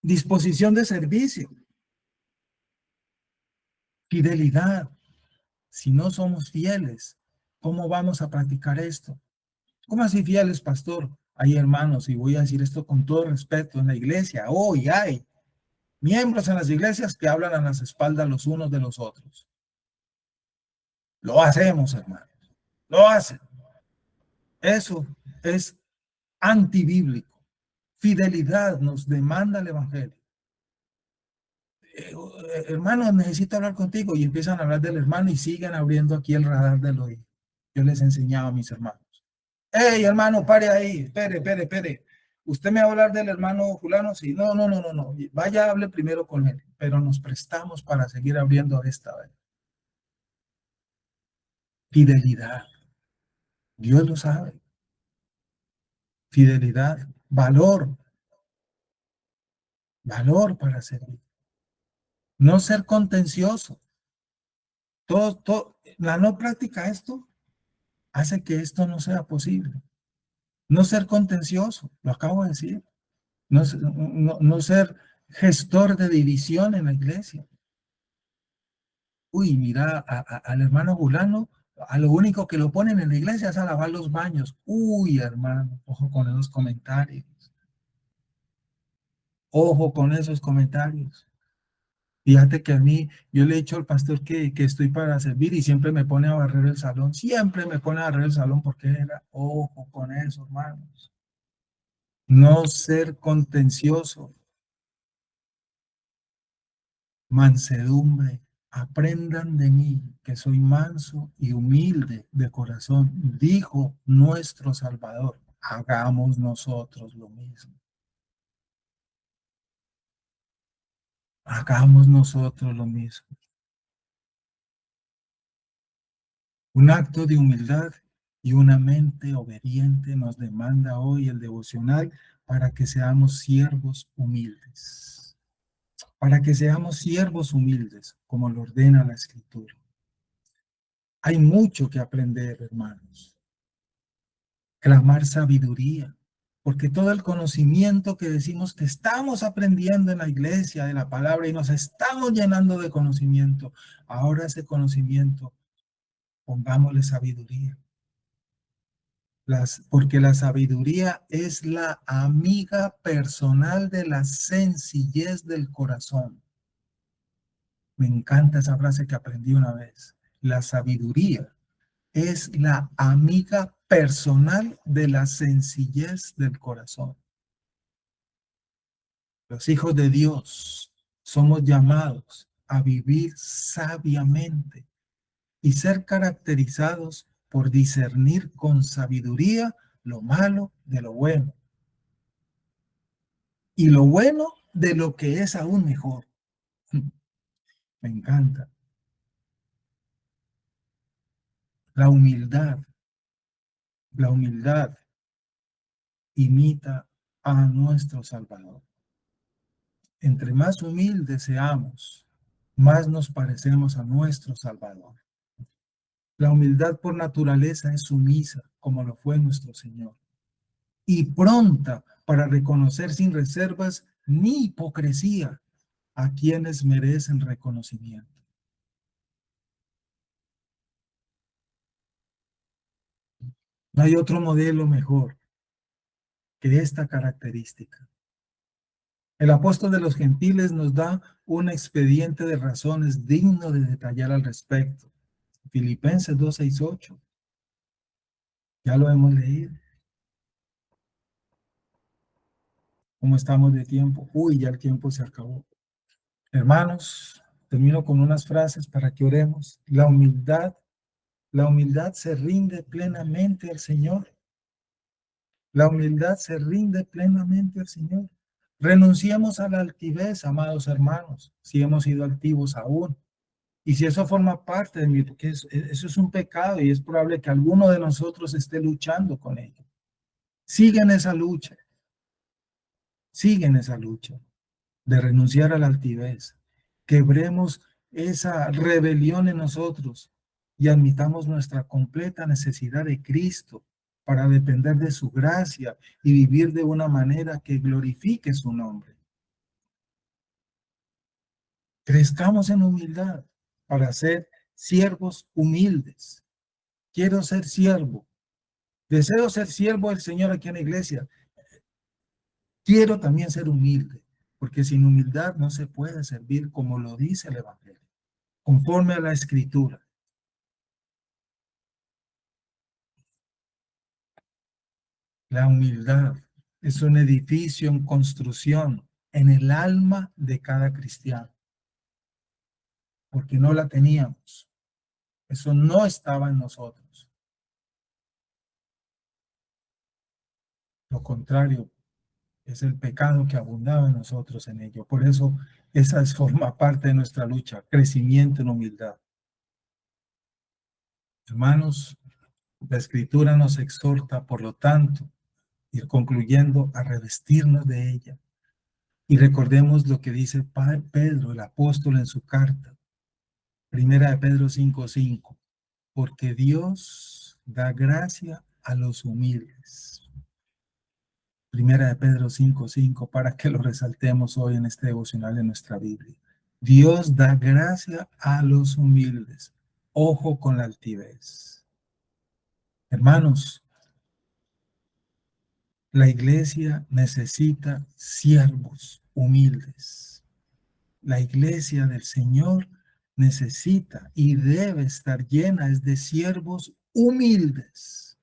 disposición de servicio, fidelidad. Si no somos fieles, ¿cómo vamos a practicar esto? ¿Cómo así fieles, pastor? Hay hermanos, y voy a decir esto con todo respeto, en la iglesia, hoy hay miembros en las iglesias que hablan a las espaldas los unos de los otros. Lo hacemos, hermanos. Lo hacen. Eso es antibíblico. Fidelidad nos demanda el evangelio. Hermano, necesito hablar contigo, y empiezan a hablar del hermano y siguen abriendo aquí el radar del oído. Yo les enseñaba a mis hermanos. Hey, hermano, pare ahí, espere. ¿Usted me va a hablar del hermano fulano? Sí, no. Vaya, hable primero con él, pero nos prestamos para seguir abriendo esta vez. Fidelidad. Dios lo sabe. Fidelidad, valor para servir. No ser contencioso. La no práctica de esto hace que esto no sea posible. No ser contencioso, lo acabo de decir. No ser gestor de división en la iglesia. Uy, mira, al hermano Julano, a lo único que lo ponen en la iglesia es a lavar los baños. Uy, hermano, ojo con esos comentarios. Ojo con esos comentarios. Fíjate que a mí, yo le he dicho al pastor que estoy para servir y siempre me pone a barrer el salón. Siempre me pone a barrer el salón porque era, ojo con eso, hermanos. No ser contencioso. Mansedumbre. Aprendan de mí, que soy manso y humilde de corazón, dijo nuestro Salvador. Hagamos nosotros lo mismo. Hagamos nosotros lo mismo. Un acto de humildad y una mente obediente nos demanda hoy el devocional para que seamos siervos humildes. Para que seamos siervos humildes, como lo ordena la Escritura. Hay mucho que aprender, hermanos. Clamar sabiduría, porque todo el conocimiento que decimos que estamos aprendiendo en la iglesia de la palabra y nos estamos llenando de conocimiento, ahora ese conocimiento, pongámosle sabiduría. Porque la sabiduría es la amiga personal de la sencillez del corazón. Me encanta esa frase que aprendí una vez. La sabiduría es la amiga personal de la sencillez del corazón. Los hijos de Dios somos llamados a vivir sabiamente y ser caracterizados por discernir con sabiduría lo malo de lo bueno y lo bueno de lo que es aún mejor. Me encanta. La humildad imita a nuestro Salvador. Entre más humildes seamos, más nos parecemos a nuestro Salvador. La humildad por naturaleza es sumisa, como lo fue nuestro Señor, y pronta para reconocer sin reservas ni hipocresía a quienes merecen reconocimiento. No hay otro modelo mejor que esta característica. El apóstol de los gentiles nos da un expediente de razones digno de detallar al respecto. Filipenses 2, 6, 8. Ya lo hemos leído. ¿Cómo estamos de tiempo? Uy, ya el tiempo se acabó. Hermanos, termino con unas frases para que oremos. La humildad se rinde plenamente al Señor. La humildad se rinde plenamente al Señor. Renunciemos a la altivez, amados hermanos, si hemos sido altivos aún. Y si eso forma parte de mí, porque eso es un pecado y es probable que alguno de nosotros esté luchando con ello. Sigue en esa lucha de renunciar a la altivez. Quebremos esa rebelión en nosotros y admitamos nuestra completa necesidad de Cristo para depender de su gracia y vivir de una manera que glorifique su nombre. Crezcamos en humildad para ser siervos humildes. Quiero ser siervo. Deseo ser siervo del Señor aquí en la iglesia. Quiero también ser humilde, porque sin humildad no se puede servir como lo dice el Evangelio, conforme a la Escritura. La humildad es un edificio en construcción en el alma de cada cristiano, porque no la teníamos. Eso no estaba en nosotros. Lo contrario, es el pecado que abundaba en nosotros en ello. Por eso, forma parte de nuestra lucha, crecimiento en humildad. Hermanos, la Escritura nos exhorta, por lo tanto, ir concluyendo, a revestirnos de ella. Y recordemos lo que dice Pedro, el apóstol, en su carta, primera de Pedro 5:5, porque Dios da gracia a los humildes. Primera de Pedro 5:5, para que lo resaltemos hoy en este devocional de nuestra Biblia. Dios da gracia a los humildes. Ojo con la altivez. Hermanos, la iglesia necesita siervos humildes. La iglesia del Señor necesita y debe estar llena de siervos humildes.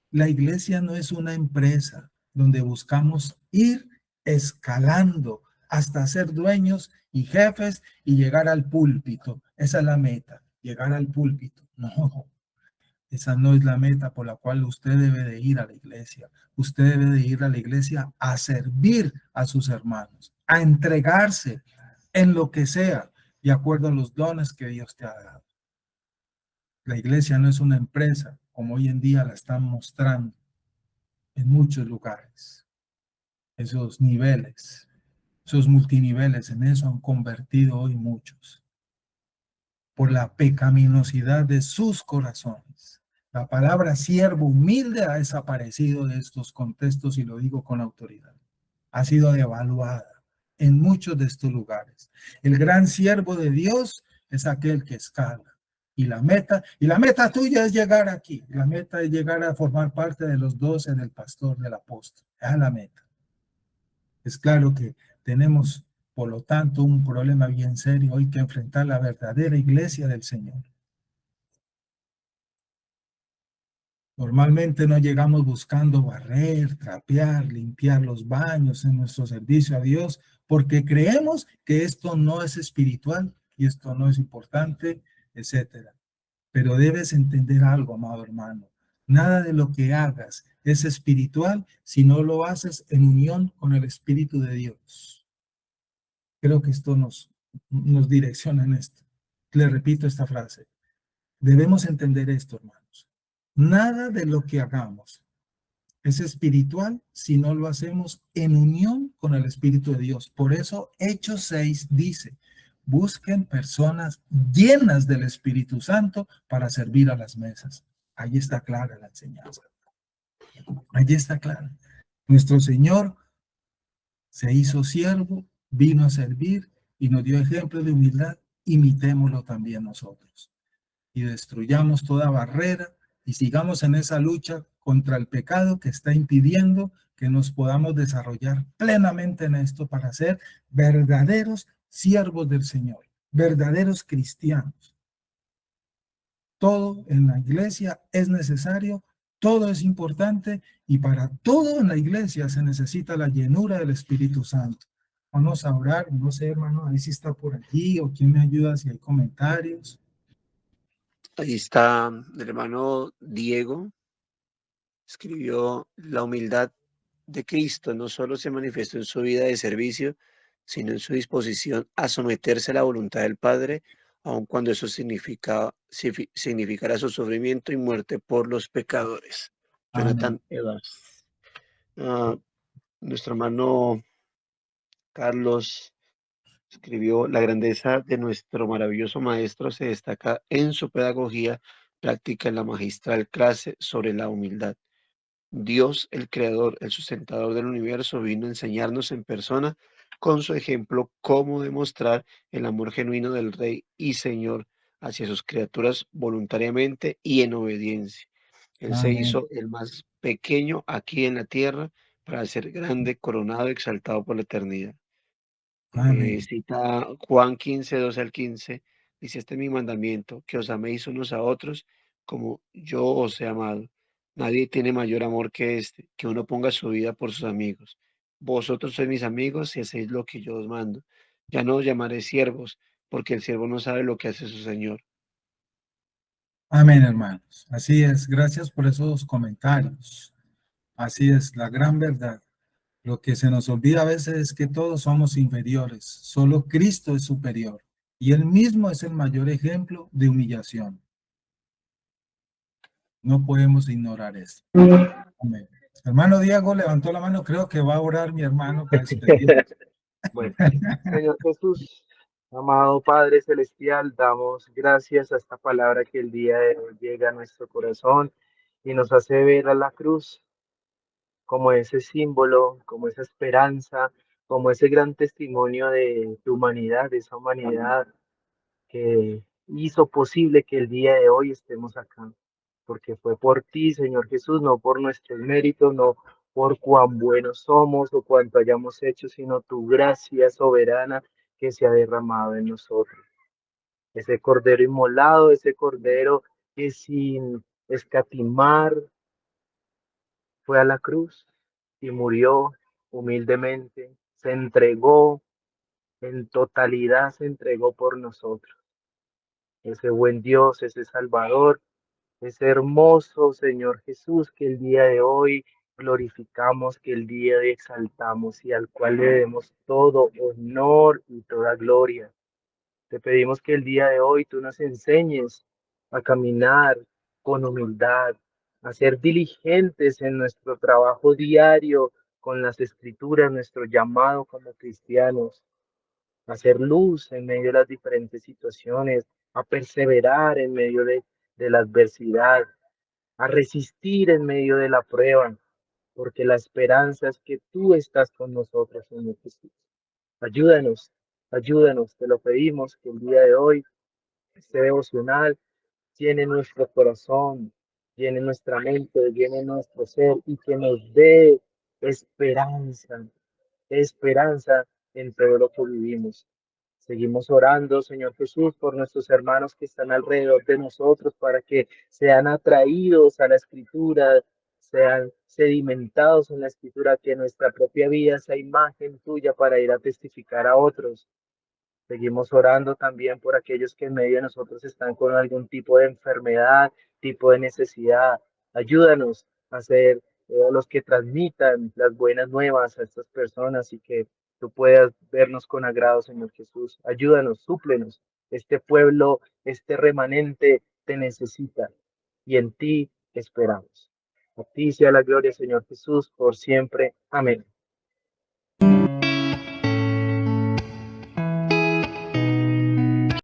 La iglesia no es una empresa donde buscamos ir escalando hasta ser dueños y jefes y llegar al púlpito. Esa es la meta, llegar al púlpito. No, esa no es la meta por la cual usted debe de ir a la iglesia. Usted debe de ir a la iglesia a servir a sus hermanos, a entregarse en lo que sea, de acuerdo a los dones que Dios te ha dado. La iglesia no es una empresa, como hoy en día la están mostrando en muchos lugares. Esos niveles, esos multiniveles, en eso han convertido hoy muchos, por la pecaminosidad de sus corazones. La palabra siervo humilde ha desaparecido de estos contextos y lo digo con autoridad. Ha sido devaluada en muchos de estos lugares. El gran siervo de Dios es aquel que escala. Y la meta tuya es llegar aquí. La meta es llegar a formar parte de los 12 del pastor, del apóstol. Es la meta. Es claro que tenemos, por lo tanto, un problema bien serio hoy que enfrentar la verdadera iglesia del Señor. Normalmente no llegamos buscando barrer, trapear, limpiar los baños en nuestro servicio a Dios, porque creemos que esto no es espiritual y esto no es importante, etcétera. Pero debes entender algo, amado hermano. Nada de lo que hagas es espiritual si no lo haces en unión con el Espíritu de Dios. Creo que esto nos direcciona en esto. Le repito esta frase. Debemos entender esto, hermanos. Nada de lo que hagamos es espiritual si no lo hacemos en unión con el Espíritu de Dios. Por eso Hechos 6 dice, busquen personas llenas del Espíritu Santo para servir a las mesas. Ahí está clara la enseñanza. Allí está clara. Nuestro Señor se hizo siervo, vino a servir y nos dio ejemplo de humildad. Imitémoslo también nosotros. Y destruyamos toda barrera y sigamos en esa lucha contra el pecado que está impidiendo que nos podamos desarrollar plenamente en esto para ser verdaderos siervos del Señor, verdaderos cristianos. Todo en la iglesia es necesario, todo es importante y para todo en la iglesia se necesita la llenura del Espíritu Santo. Vamos a orar, no sé, hermano, ahí si está por allí o quién me ayuda si hay comentarios. Ahí está el hermano Diego, escribió: la humildad de Cristo no solo se manifestó en su vida de servicio, sino en su disposición a someterse a la voluntad del Padre, aun cuando eso significara su sufrimiento y muerte por los pecadores. Amén. Jonathan Evans. Nuestro hermano Carlos escribió: la grandeza de nuestro maravilloso maestro se destaca en su pedagogía práctica en la magistral clase sobre la humildad. Dios, el creador, el sustentador del universo, vino a enseñarnos en persona con su ejemplo cómo demostrar el amor genuino del Rey y Señor hacia sus criaturas voluntariamente y en obediencia. Él se Amén. hizo el más pequeño aquí en la tierra para ser grande, coronado y exaltado por la eternidad. Amén. Cita Juan 15, 12 al 15, dice, este es mi mandamiento, que os améis unos a otros como yo os he amado. Nadie tiene mayor amor que este, que uno ponga su vida por sus amigos. Vosotros sois mis amigos si hacéis lo que yo os mando. Ya no os llamaré siervos, porque el siervo no sabe lo que hace su señor. Amén, hermanos. Así es. Gracias por esos comentarios. Así es, la gran verdad. Lo que se nos olvida a veces es que todos somos inferiores. Solo Cristo es superior. Y Él mismo es el mayor ejemplo de humillación. No podemos ignorar eso. Amén. Hermano Diego levantó la mano. Creo que va a orar mi hermano para despedir. Bueno, Señor Jesús, amado Padre Celestial, damos gracias a esta palabra que el día de hoy llega a nuestro corazón y nos hace ver a la cruz como ese símbolo, como esa esperanza, como ese gran testimonio de tu humanidad, de esa humanidad que hizo posible que el día de hoy estemos acá, porque fue por ti, Señor Jesús, no por nuestros méritos, no por cuán buenos somos o cuánto hayamos hecho, sino tu gracia soberana que se ha derramado en nosotros. Ese cordero inmolado, ese cordero que sin escatimar fue a la cruz y murió humildemente, se entregó en totalidad, se entregó por nosotros. Ese buen Dios, ese Salvador, ese hermoso Señor Jesús que el día de hoy glorificamos, que el día de hoy exaltamos y al cual le demos todo honor y toda gloria. Te pedimos que el día de hoy tú nos enseñes a caminar con humildad, a ser diligentes en nuestro trabajo diario con las escrituras, nuestro llamado como cristianos, a hacer luz en medio de las diferentes situaciones, a perseverar en medio de la adversidad, a resistir en medio de la prueba, porque la esperanza es que tú estás con nosotros, Señor Jesús. Ayúdanos, ayúdanos, te lo pedimos que el día de hoy este devocional llene nuestro corazón, llene nuestra mente, llene nuestro ser y que nos dé esperanza, esperanza en todo lo que vivimos. Seguimos orando, Señor Jesús, por nuestros hermanos que están alrededor de nosotros para que sean atraídos a la Escritura, sean sedimentados en la Escritura, que nuestra propia vida sea imagen tuya para ir a testificar a otros. Seguimos orando también por aquellos que en medio de nosotros están con algún tipo de enfermedad, tipo de necesidad. Ayúdanos a ser los que transmitan las buenas nuevas a estas personas y que tú puedas vernos con agrado, Señor Jesús. Ayúdanos, súplenos. Este pueblo, este remanente te necesita y en ti esperamos. A ti sea la gloria, Señor Jesús, por siempre. Amén.